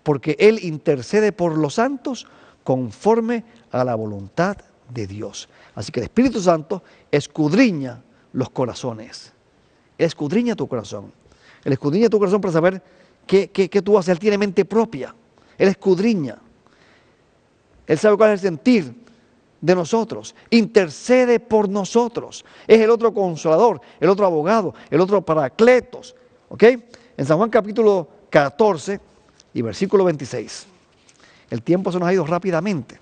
porque Él intercede por los santos conforme a la voluntad de Dios. Así que el Espíritu Santo escudriña los corazones. Escudriña tu corazón. Él escudriña tu corazón para saber qué tú haces. Él tiene mente propia. Él escudriña. Él sabe cuál es el sentir de nosotros. Intercede por nosotros. Es el otro consolador, el otro abogado, el otro paracletos. ¿Ok? En San Juan capítulo 14 y versículo 26. El tiempo se nos ha ido rápidamente.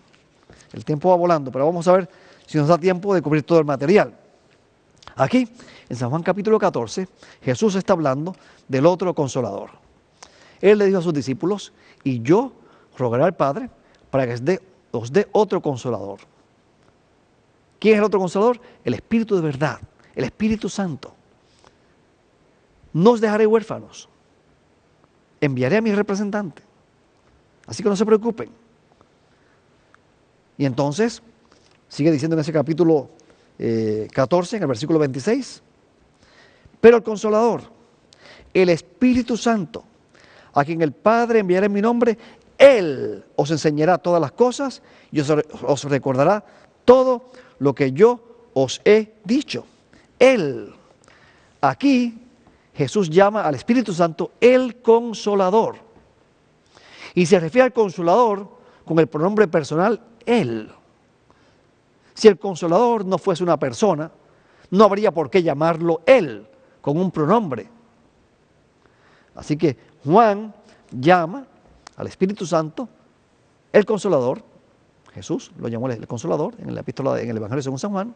El tiempo va volando, pero vamos a ver si nos da tiempo de cubrir todo el material. Aquí, en San Juan capítulo 14, Jesús está hablando del otro consolador. Él le dijo a sus discípulos: y yo rogaré al Padre para que os dé otro consolador. ¿Quién es el otro consolador? El Espíritu de verdad, el Espíritu Santo. No os dejaré huérfanos. Enviaré a mi representante. Así que no se preocupen. Y entonces, sigue diciendo en ese capítulo 14, en el versículo 26, pero el Consolador, el Espíritu Santo, a quien el Padre enviará en mi nombre, Él os enseñará todas las cosas y os recordará todo lo que yo os he dicho. Él. Aquí Jesús llama al Espíritu Santo el Consolador. Y se refiere al Consolador con el pronombre personal Él. Si el Consolador no fuese una persona, no habría por qué llamarlo Él, con un pronombre. Así que Juan llama al Espíritu Santo el Consolador. Jesús lo llamó el Consolador en la epístola, en el Evangelio según San Juan.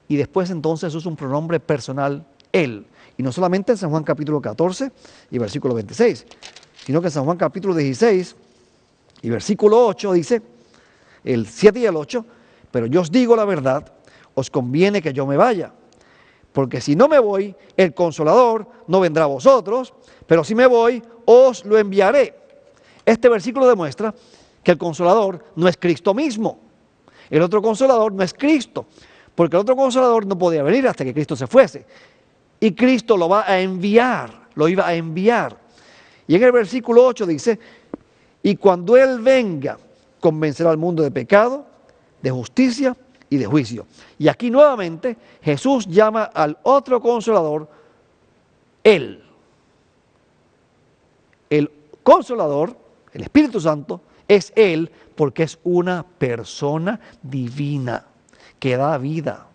Y después entonces usa un pronombre personal, Él. Y no solamente en San Juan capítulo 14 y versículo 26, sino que en San Juan capítulo 16 y versículo 8 dice, el 7 y el 8, pero yo os digo la verdad, os conviene que yo me vaya, porque si no me voy, el Consolador no vendrá a vosotros, pero si me voy, os lo enviaré. Este versículo demuestra que el Consolador no es Cristo mismo. El otro Consolador no es Cristo, porque el otro Consolador no podía venir hasta que Cristo se fuese. Y Cristo lo va a enviar, lo iba a enviar. Y en el versículo 8 dice, y cuando Él venga, convencerá al mundo de pecado, de justicia y de juicio. Y aquí nuevamente Jesús llama al otro Consolador, Él. El Consolador, el Espíritu Santo, es Él porque es una persona divina que da vida,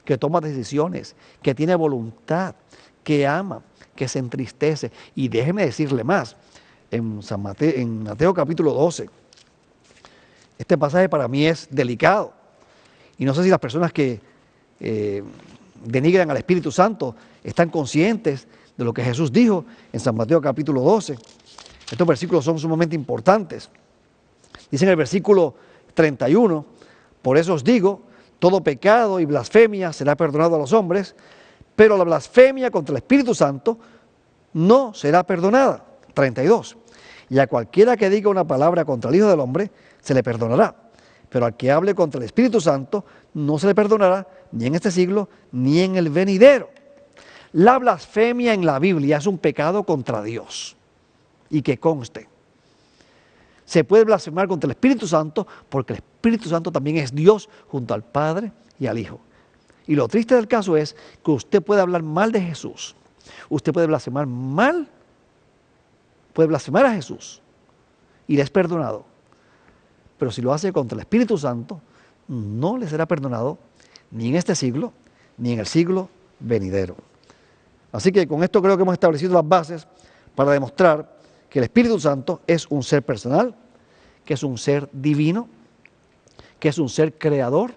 que toma decisiones, que tiene voluntad, que ama, que se entristece. Y déjeme decirle más, en Mateo capítulo 12, este pasaje para mí es delicado. Y no sé si las personas que denigran al Espíritu Santo están conscientes de lo que Jesús dijo en San Mateo capítulo 12. Estos versículos son sumamente importantes. Dice en el versículo 31, por eso os digo, todo pecado y blasfemia será perdonado a los hombres, pero la blasfemia contra el Espíritu Santo no será perdonada. 32. Y a cualquiera que diga una palabra contra el Hijo del Hombre, se le perdonará. Pero al que hable contra el Espíritu Santo, no se le perdonará ni en este siglo, ni en el venidero. La blasfemia en la Biblia es un pecado contra Dios. Y que conste. Se puede blasfemar contra el Espíritu Santo porque el Espíritu Santo también es Dios junto al Padre y al Hijo. Y lo triste del caso es que usted puede hablar mal de Jesús. Usted puede blasfemar a Jesús y le es perdonado. Pero si lo hace contra el Espíritu Santo, no le será perdonado ni en este siglo, ni en el siglo venidero. Así que con esto creo que hemos establecido las bases para demostrar que el Espíritu Santo es un ser personal, que es un ser divino, que es un ser creador,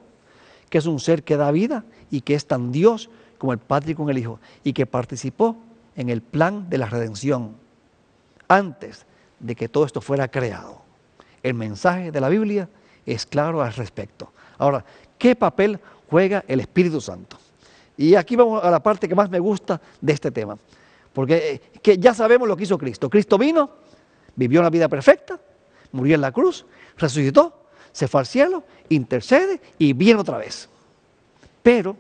que es un ser que da vida y que es tan Dios como el Padre con el Hijo, y que participó en el plan de la redención antes de que todo esto fuera creado. El mensaje de la Biblia es claro al respecto. Ahora, ¿qué papel juega el Espíritu Santo? Y aquí vamos a la parte que más me gusta de este tema. Porque que ya sabemos lo que hizo Cristo. Cristo vino, vivió una vida perfecta, murió en la cruz, resucitó, se fue al cielo, intercede y viene otra vez. Pero,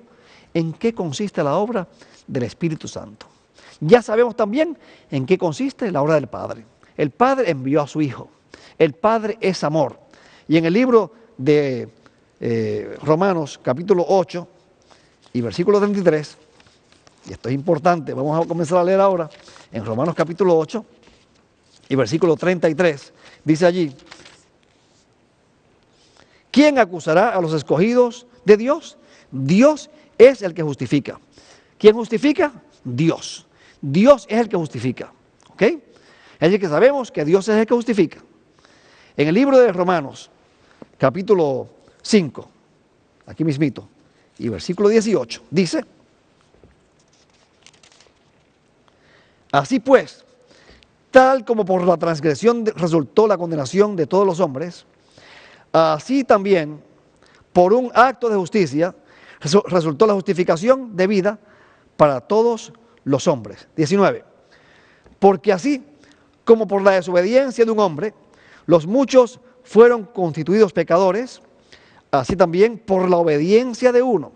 ¿en qué consiste la obra del Espíritu Santo? Ya sabemos también en qué consiste la obra del Padre. El Padre envió a su Hijo. El Padre es amor. Y en el libro de Romanos capítulo 8 y versículo 33, y esto es importante, vamos a comenzar a leer ahora, en Romanos capítulo 8 y versículo 33, dice allí, ¿quién acusará a los escogidos de Dios? Dios es el que justifica. ¿Quién justifica? Dios. Dios es el que justifica. ¿Ok? Es decir, que sabemos que Dios es el que justifica. En el libro de Romanos, capítulo 5, aquí mismito, y versículo 18, dice, así pues, tal como por la transgresión resultó la condenación de todos los hombres, así también por un acto de justicia resultó la justificación de vida para todos los hombres. 19. Porque así como por la desobediencia de un hombre, los muchos fueron constituidos pecadores, así también por la obediencia de uno,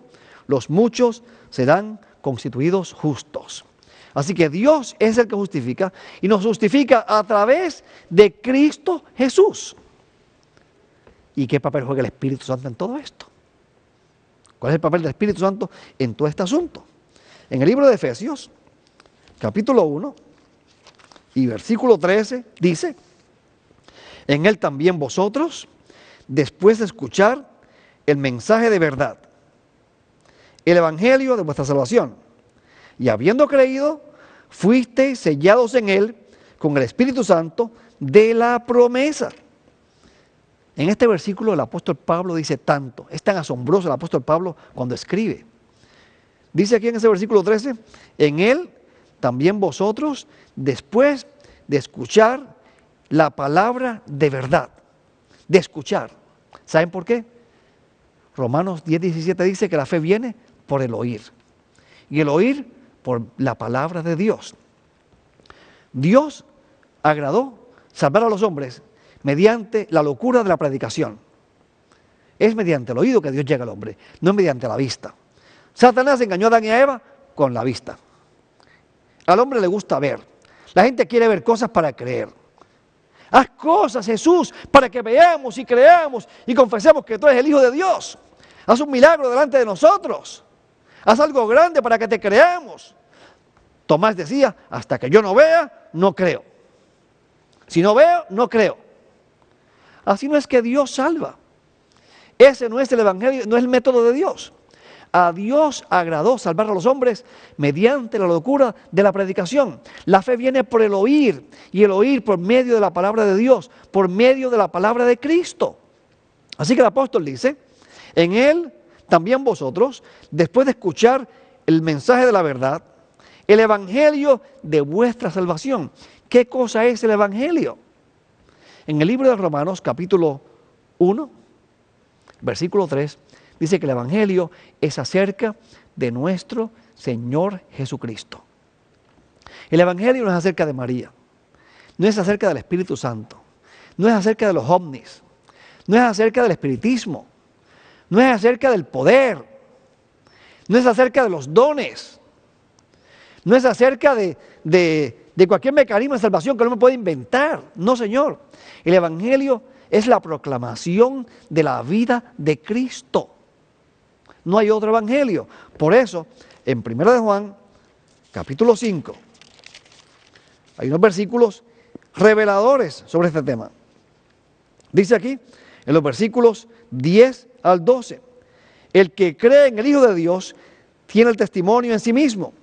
los muchos serán constituidos justos. Así que Dios es el que justifica y nos justifica a través de Cristo Jesús. ¿Y qué papel juega el Espíritu Santo en todo esto? ¿Cuál es el papel del Espíritu Santo en todo este asunto? En el libro de Efesios, capítulo 1 y versículo 13, dice: en él también vosotros, después de escuchar el mensaje de verdad, el evangelio de vuestra salvación, y habiendo creído, fuisteis sellados en él con el Espíritu Santo de la promesa. En este versículo el apóstol Pablo dice tanto, es tan asombroso el apóstol Pablo cuando escribe. Dice aquí en ese versículo 13, en él también vosotros, después de escuchar la palabra de verdad, de escuchar. ¿Saben por qué? Romanos 10:17 dice que la fe viene por el oír, y el oír por la palabra de Dios. Dios agradó salvar a los hombres mediante la locura de la predicación. Es mediante el oído que Dios llega al hombre, no es mediante la vista. Satanás engañó a Adán y a Eva con la vista. Al hombre le gusta ver. La gente quiere ver cosas para creer. Haz cosas, Jesús, para que veamos y creamos y confesemos que tú eres el Hijo de Dios. Haz un milagro delante de nosotros. Haz algo grande para que te creamos. Tomás decía, hasta que yo no vea, no creo. Si no veo, no creo. Así no es que Dios salva. Ese no es el evangelio, no es el método de Dios. A Dios agradó salvar a los hombres mediante la locura de la predicación. La fe viene por el oír, y el oír por medio de la palabra de Dios, por medio de la palabra de Cristo. Así que el apóstol dice, en él también vosotros, después de escuchar el mensaje de la verdad, el evangelio de vuestra salvación. ¿Qué cosa es el evangelio? En el libro de Romanos, capítulo 1, versículo 3, dice que el evangelio es acerca de nuestro Señor Jesucristo. El evangelio no es acerca de María, no es acerca del Espíritu Santo, no es acerca de los ovnis, no es acerca del espiritismo, no es acerca del poder, no es acerca de los dones, no es acerca de cualquier mecanismo de salvación que no me pueda inventar. No, Señor. El evangelio es la proclamación de la vida de Cristo. No hay otro evangelio. Por eso, en 1 de Juan, capítulo 5, hay unos versículos reveladores sobre este tema. Dice aquí, en los versículos 10 al 12, el que cree en el Hijo de Dios tiene el testimonio en sí mismo.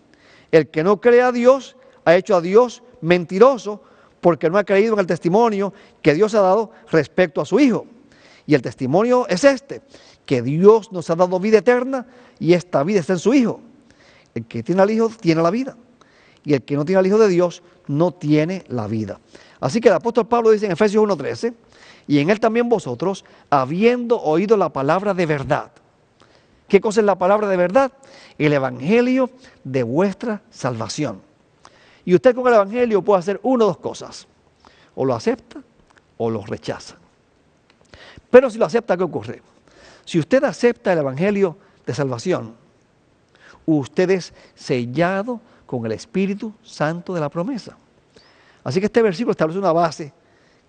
El que no cree a Dios ha hecho a Dios mentiroso, porque no ha creído en el testimonio que Dios ha dado respecto a su Hijo. Y el testimonio es este, que Dios nos ha dado vida eterna, y esta vida está en su Hijo. El que tiene al Hijo tiene la vida, y el que no tiene al Hijo de Dios no tiene la vida. Así que el apóstol Pablo dice en Efesios 1:13, y en él también vosotros, habiendo oído la palabra de verdad. ¿Qué cosa es la palabra de verdad? El evangelio de vuestra salvación. Y usted con el evangelio puede hacer una o dos cosas. O lo acepta o lo rechaza. Pero si lo acepta, ¿qué ocurre? Si usted acepta el evangelio de salvación, usted es sellado con el Espíritu Santo de la promesa. Así que este versículo establece una base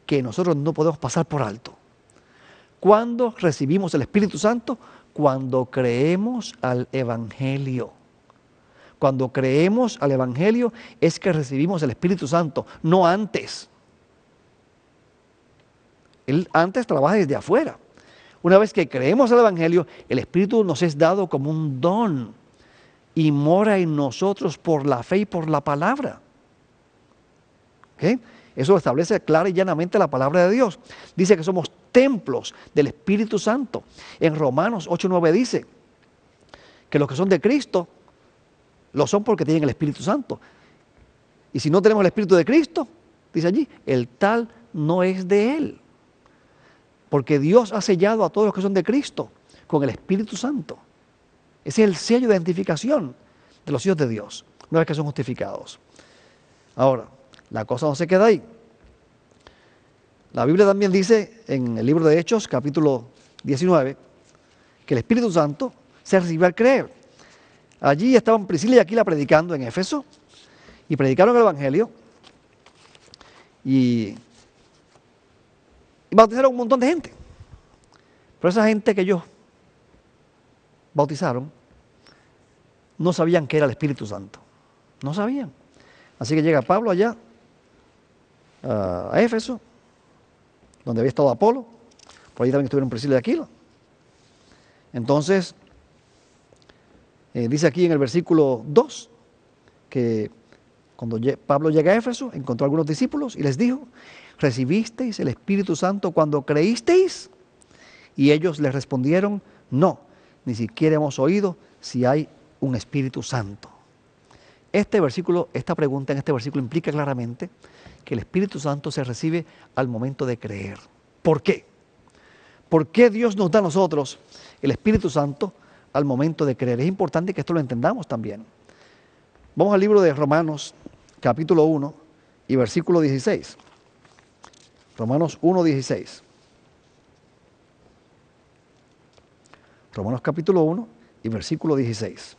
que nosotros no podemos pasar por alto. ¿Cuándo recibimos el Espíritu Santo? Cuando creemos al evangelio. Cuando creemos al evangelio es que recibimos el Espíritu Santo, no antes. Él antes trabaja desde afuera. Una vez que creemos al evangelio, el Espíritu nos es dado como un don y mora en nosotros por la fe y por la palabra. ¿Okay? Eso lo establece clara y llanamente la palabra de Dios. Dice que somos templos del Espíritu Santo. En Romanos 8:9 dice que los que son de Cristo lo son porque tienen el Espíritu Santo. Y si no tenemos el Espíritu de Cristo, dice allí, el tal no es de Él. Porque Dios ha sellado a todos los que son de Cristo con el Espíritu Santo. Ese es el sello de identificación de los hijos de Dios, una vez que son justificados. Ahora, la cosa no se queda ahí. La Biblia también dice en el libro de Hechos, capítulo 19, que el Espíritu Santo se recibe al creer. Allí estaban Priscila y Aquila predicando en Éfeso, y predicaron el Evangelio, y bautizaron un montón de gente. Pero esa gente que ellos bautizaron, no sabían qué era el Espíritu Santo. No sabían. Así que llega Pablo allá a Éfeso, donde había estado Apolo. Por ahí también estuvieron Priscila y Aquila. Entonces, dice aquí en el versículo 2 que cuando Pablo llega a Éfeso, encontró a algunos discípulos y les dijo: ¿recibisteis el Espíritu Santo cuando creísteis? Y ellos les respondieron: no, ni siquiera hemos oído si hay un Espíritu Santo. Esta pregunta en este versículo implica claramente que el Espíritu Santo se recibe al momento de creer. ¿Por qué? ¿Por qué Dios nos da a nosotros el Espíritu Santo al momento de creer? Es importante que esto lo entendamos también. Vamos al libro de Romanos, capítulo 1 y versículo 16. Romanos 1, 16. Romanos capítulo 1 y versículo 16.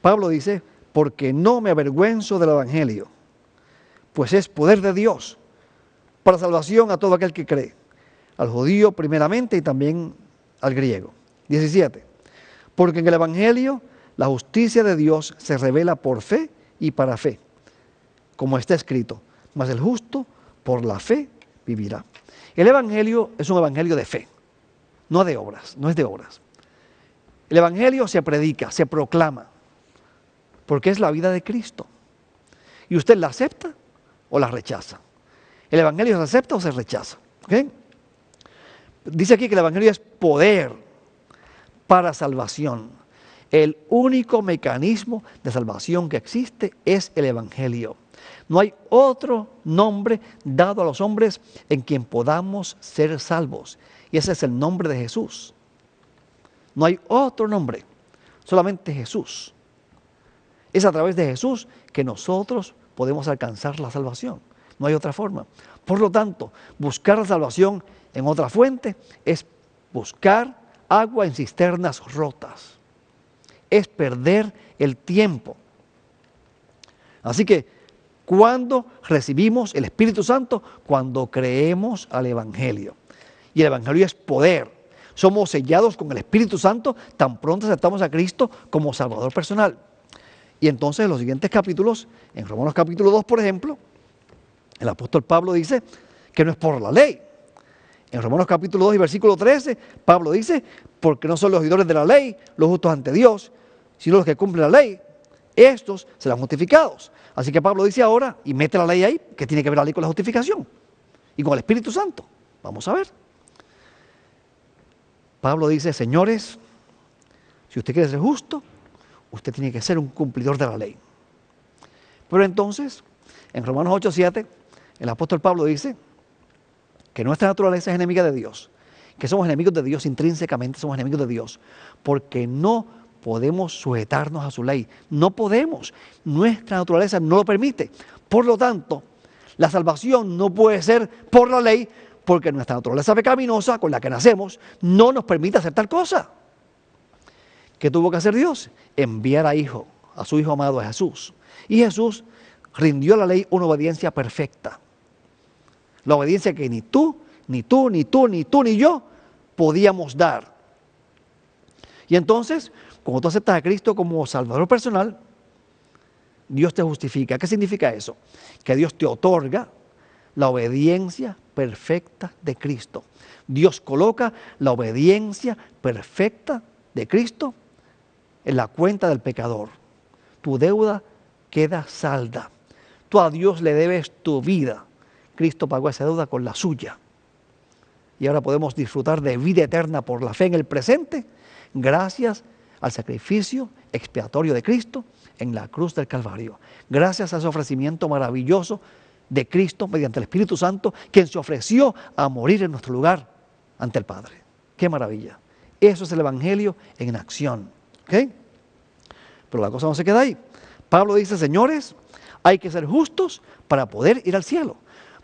Pablo dice: porque no me avergüenzo del Evangelio, pues es poder de Dios para salvación a todo aquel que cree, al judío primeramente y también al griego. 17. Porque en el Evangelio la justicia de Dios se revela por fe y para fe, como está escrito: mas el justo por la fe vivirá. El Evangelio es un evangelio de fe, no de obras, no es de obras. El Evangelio se predica, se proclama, porque es la vida de Cristo. Y usted la acepta o la rechaza. El Evangelio se acepta o se rechaza. ¿Okay? Dice aquí que el Evangelio es poder para salvación. El único mecanismo de salvación que existe es el Evangelio. No hay otro nombre dado a los hombres en quien podamos ser salvos. Y ese es el nombre de Jesús. No hay otro nombre, solamente Jesús. Es a través de Jesús que nosotros podemos alcanzar la salvación. No hay otra forma. Por lo tanto, buscar la salvación en otra fuente es buscar agua en cisternas rotas. Es perder el tiempo. Así que, ¿cuándo recibimos el Espíritu Santo? Cuando creemos al Evangelio. Y el Evangelio es poder. Somos sellados con el Espíritu Santo tan pronto aceptamos a Cristo como Salvador personal. Y entonces en los siguientes capítulos, en Romanos capítulo 2, por ejemplo, el apóstol Pablo dice que no es por la ley. En Romanos capítulo 2 y versículo 13, Pablo dice: porque no son los oidores de la ley los justos ante Dios, sino los que cumplen la ley, estos serán justificados. Así que Pablo dice ahora, y mete la ley ahí, que tiene que ver la ley con la justificación y con el Espíritu Santo. Vamos a ver. Pablo dice: señores, si usted quiere ser justo, usted tiene que ser un cumplidor de la ley. Pero entonces, en Romanos 8:7, el apóstol Pablo dice que nuestra naturaleza es enemiga de Dios, que somos enemigos de Dios intrínsecamente, somos enemigos de Dios, porque no podemos sujetarnos a su ley. No podemos. Nuestra naturaleza no lo permite. Por lo tanto, la salvación no puede ser por la ley, porque nuestra naturaleza pecaminosa con la que nacemos no nos permite hacer tal cosa. ¿Qué tuvo que hacer Dios? Enviar a su Hijo amado, a Jesús. Y Jesús rindió a la ley una obediencia perfecta. La obediencia que ni tú, ni yo podíamos dar. Y entonces, cuando tú aceptas a Cristo como Salvador personal, Dios te justifica. ¿Qué significa eso? Que Dios te otorga la obediencia perfecta de Cristo. Dios coloca la obediencia perfecta de Cristo en la cuenta del pecador. Tu deuda queda salda. Tú a Dios le debes tu vida. Cristo pagó esa deuda con la suya. Y ahora podemos disfrutar de vida eterna por la fe en el presente, gracias al sacrificio expiatorio de Cristo en la cruz del Calvario. Gracias a ese ofrecimiento maravilloso de Cristo mediante el Espíritu Santo, quien se ofreció a morir en nuestro lugar ante el Padre. ¡Qué maravilla! Eso es el Evangelio en acción. ¿Okay? Pero la cosa no se queda ahí. Pablo dice: señores, hay que ser justos para poder ir al cielo,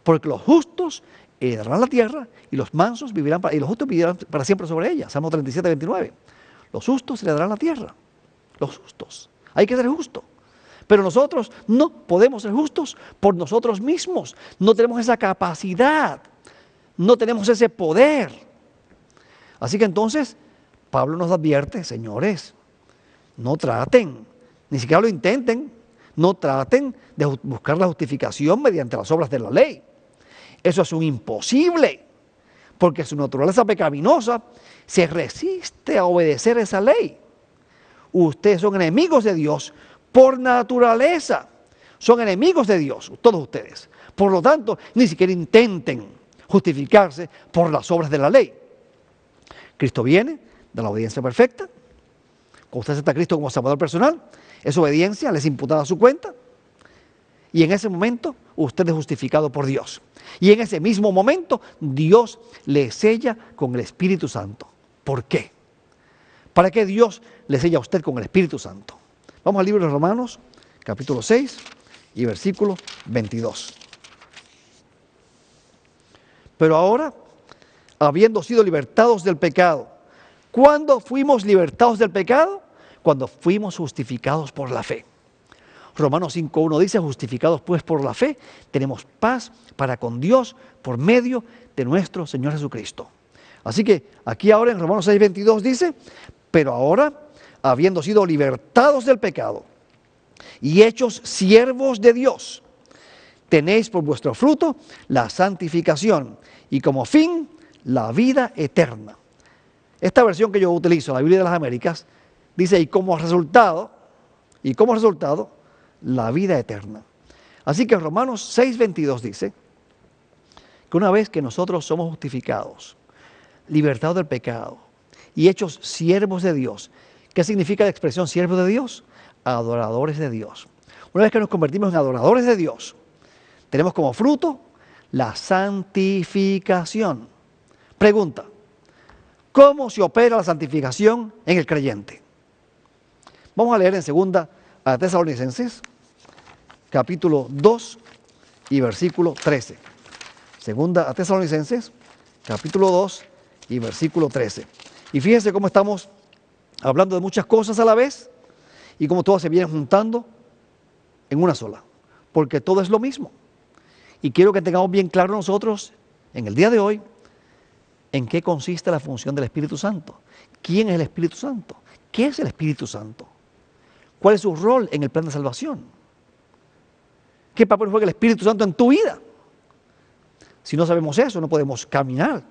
porque los justos heredarán la tierra y los mansos vivirán y los justos vivirán para siempre sobre ella. Salmo 37, 29. Los justos heredarán la tierra. Los justos. Hay que ser justos. Pero nosotros no podemos ser justos por nosotros mismos. No tenemos esa capacidad. No tenemos ese poder. Así que entonces Pablo nos advierte, señores, no traten, ni siquiera lo intenten, no traten de buscar la justificación mediante las obras de la ley. Eso es un imposible, porque su naturaleza pecaminosa se resiste a obedecer esa ley. Ustedes son enemigos de Dios por naturaleza, son enemigos de Dios, todos ustedes. Por lo tanto, ni siquiera intenten justificarse por las obras de la ley. Cristo viene de la obediencia perfecta. Cuando usted acepta a Cristo como Salvador personal, esa obediencia les imputada a su cuenta. Y en ese momento, usted es justificado por Dios. Y en ese mismo momento, Dios le sella con el Espíritu Santo. ¿Por qué? ¿Para qué Dios le sella a usted con el Espíritu Santo? Vamos al libro de Romanos, capítulo 6 y versículo 22. Pero ahora, habiendo sido libertados del pecado, ¿cuándo fuimos libertados del pecado? Cuando fuimos justificados por la fe. Romanos 5.1 dice, justificados pues por la fe, tenemos paz para con Dios por medio de nuestro Señor Jesucristo. Así que aquí ahora en Romanos 6.22 dice, pero ahora, habiendo sido libertados del pecado y hechos siervos de Dios, tenéis por vuestro fruto la santificación y como fin la vida eterna. Esta versión que yo utilizo, la Biblia de las Américas, dice, y como resultado, la vida eterna. Así que Romanos 6.22 dice que una vez que nosotros somos justificados, libertados del pecado y hechos siervos de Dios, ¿qué significa la expresión siervo de Dios? Adoradores de Dios. Una vez que nos convertimos en adoradores de Dios, tenemos como fruto la santificación. Pregunta, ¿cómo se opera la santificación en el creyente? Vamos a leer en 2 Tesalonicenses, capítulo 2 y versículo 13. 2 Tesalonicenses, capítulo 2 y versículo 13. Y fíjense cómo estamos hablando de muchas cosas a la vez y cómo todas se vienen juntando en una sola, porque todo es lo mismo. Y quiero que tengamos bien claro nosotros, en el día de hoy, en qué consiste la función del Espíritu Santo. ¿Quién es el Espíritu Santo? ¿Qué es el Espíritu Santo? ¿Cuál es su rol en el plan de salvación? ¿Qué papel juega el Espíritu Santo en tu vida? Si no sabemos eso, no podemos caminar.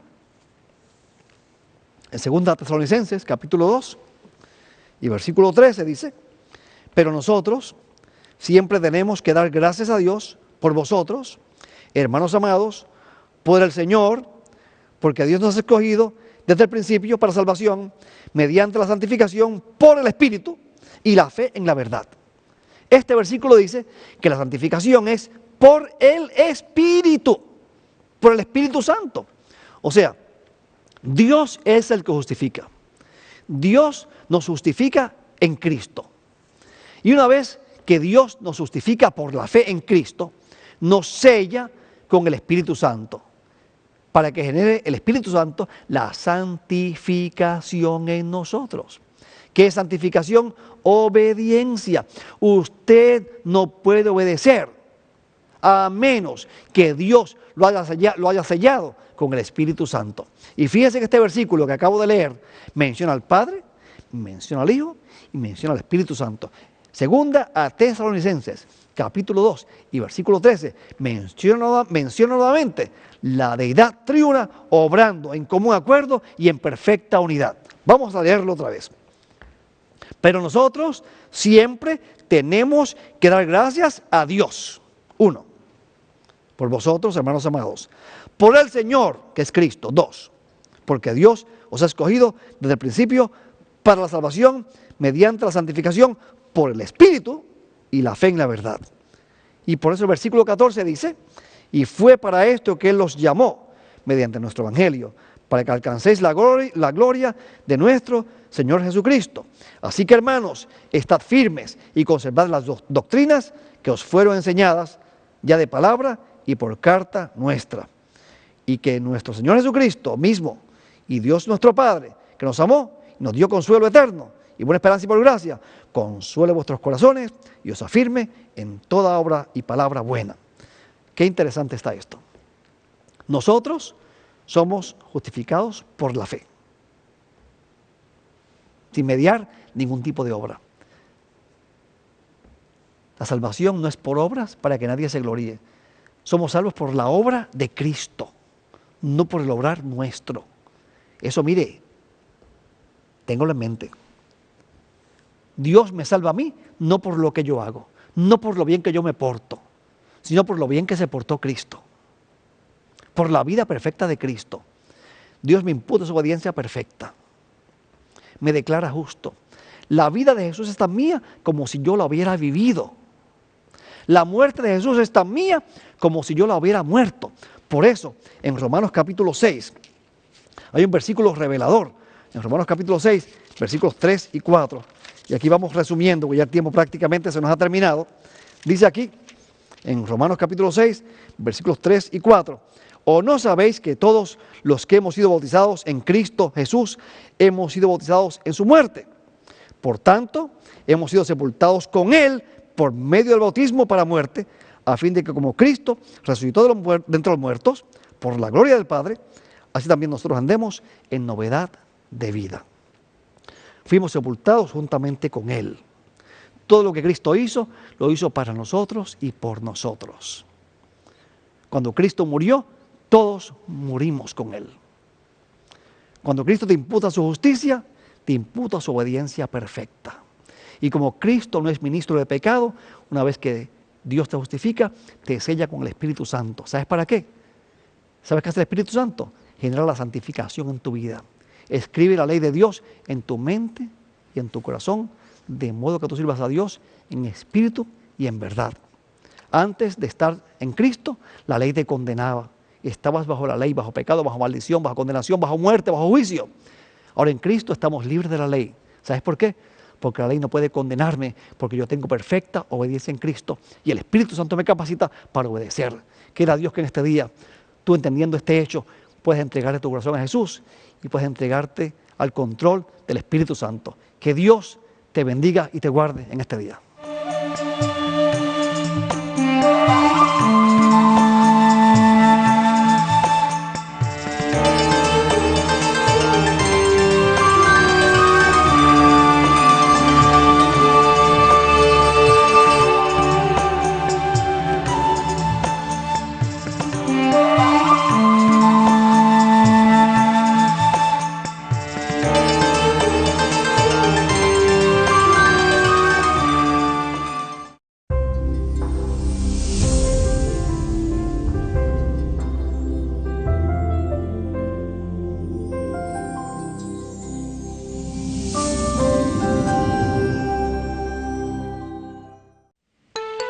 En 2 Tesalonicenses, capítulo 2 y versículo 13 dice, pero nosotros siempre tenemos que dar gracias a Dios por vosotros, hermanos amados, por el Señor, porque Dios nos ha escogido desde el principio para salvación, mediante la santificación por el Espíritu y la fe en la verdad. Este versículo dice que la santificación es por el Espíritu, por el Espíritu Santo. O sea, Dios es el que justifica. Dios nos justifica en Cristo. Y una vez que Dios nos justifica por la fe en Cristo, nos sella con el Espíritu Santo, para que genere el Espíritu Santo la santificación en nosotros. ¿Qué es santificación? Obediencia. Usted no puede obedecer a menos que Dios lo haya sellado con el Espíritu Santo. Y fíjense que este versículo que acabo de leer menciona al Padre, menciona al Hijo y menciona al Espíritu Santo. 2 Tesalonicenses, capítulo 2 y versículo 13, menciona nuevamente la deidad triuna obrando en común acuerdo y en perfecta unidad. Vamos a leerlo otra vez. Pero nosotros siempre tenemos que dar gracias a Dios. 1. Por vosotros, hermanos amados. Por el Señor, que es Cristo. 2. Porque Dios os ha escogido desde el principio para la salvación mediante la santificación por el Espíritu y la fe en la verdad. Y por eso el versículo 14 dice, y fue para esto que Él los llamó mediante nuestro Evangelio, para que alcancéis la gloria de nuestro Señor Jesucristo. Así que, hermanos, estad firmes y conservad las doctrinas que os fueron enseñadas, ya de palabra y por carta nuestra. Y que nuestro Señor Jesucristo mismo y Dios nuestro Padre, que nos amó y nos dio consuelo eterno y buena esperanza y por gracia, consuele vuestros corazones y os afirme en toda obra y palabra buena. Qué interesante está esto. Nosotros somos justificados por la fe. sin mediar ningún tipo de obra. La salvación no es por obras para que nadie se gloríe. Somos salvos por la obra de Cristo, no por el obrar nuestro. Eso, mire, téngalo en mente. Dios me salva a mí no por lo que yo hago, no por lo bien que yo me porto, sino por lo bien que se portó Cristo, por la vida perfecta de Cristo. Dios me imputa su obediencia perfecta, me declara justo. La vida de Jesús es tan mía como si yo la hubiera vivido. La muerte de Jesús es tan mía como si yo la hubiera muerto. Por eso, en Romanos capítulo 6, hay un versículo revelador. En Romanos capítulo 6, versículos 3 y 4. Y aquí vamos resumiendo, porque ya el tiempo prácticamente se nos ha terminado. Dice aquí, en Romanos capítulo 6, versículos 3 y 4. ¿O no sabéis que todos los que hemos sido bautizados en Cristo Jesús, hemos sido bautizados en su muerte? Por tanto, hemos sido sepultados con Él por medio del bautismo para muerte, a fin de que como Cristo resucitó de entre los muertos, por la gloria del Padre, así también nosotros andemos en novedad de vida. Fuimos sepultados juntamente con Él. Todo lo que Cristo hizo, lo hizo para nosotros y por nosotros. Cuando Cristo murió, todos murimos con Él. Cuando Cristo te imputa su justicia, te imputa su obediencia perfecta. Y como Cristo no es ministro de pecado, una vez que Dios te justifica, te sella con el Espíritu Santo. ¿Sabes para qué? ¿Sabes qué hace el Espíritu Santo? Genera la santificación en tu vida. Escribe la ley de Dios en tu mente y en tu corazón, de modo que tú sirvas a Dios en espíritu y en verdad. Antes de estar en Cristo, la ley te condenaba. Estabas bajo la ley, bajo pecado, bajo maldición, bajo condenación, bajo muerte, bajo juicio. Ahora en Cristo estamos libres de la ley. ¿Sabes por qué? Porque la ley no puede condenarme, porque yo tengo perfecta obediencia en Cristo y el Espíritu Santo me capacita para obedecer. Quiera Dios que en este día, tú entendiendo este hecho, puedes entregarle tu corazón a Jesús y puedes entregarte al control del Espíritu Santo. Que Dios te bendiga y te guarde en este día.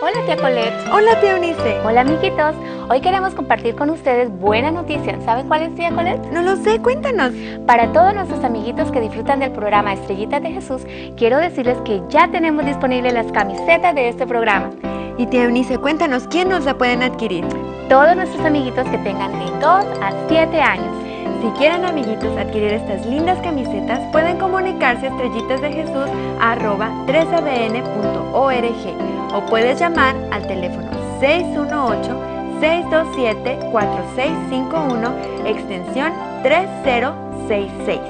Hola tía Colette. Hola tía Eunice. Hola amiguitos. Hoy queremos compartir con ustedes buena noticia. ¿Saben cuál es, tía Colette? No lo sé, cuéntanos. Para todos nuestros amiguitos que disfrutan del programa Estrellitas de Jesús, quiero decirles que ya tenemos disponibles las camisetas de este programa. Y tía Eunice, cuéntanos, ¿quién nos la pueden adquirir? Todos nuestros amiguitos que tengan de 2 a 7 años. Si quieren, amiguitos, adquirir estas lindas camisetas, pueden comunicarse a estrellitasdejesús@3adn.org o puedes llamar al teléfono 618-627-4651, extensión 3066.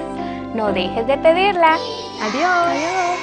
No dejes de pedirla. Adiós. Adiós.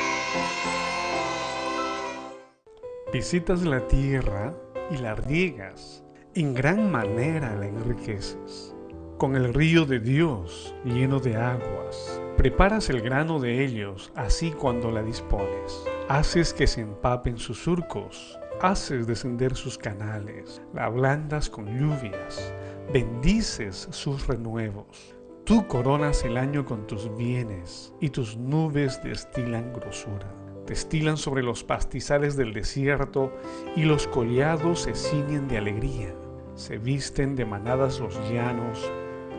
Visitas la tierra y la riegas, en gran manera la enriqueces. Con el río de Dios lleno de aguas, preparas el grano de ellos, así cuando la dispones. Haces que se empapen sus surcos, haces descender sus canales, la ablandas con lluvias, bendices sus renuevos. Tú coronas el año con tus bienes, y tus nubes destilan grosura. Destilan sobre los pastizales del desierto, y los collados se ciñen de alegría. Se visten de manadas los llanos,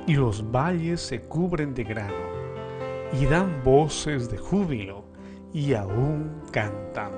y los valles se cubren de grano, y dan voces de júbilo, y aún cantan.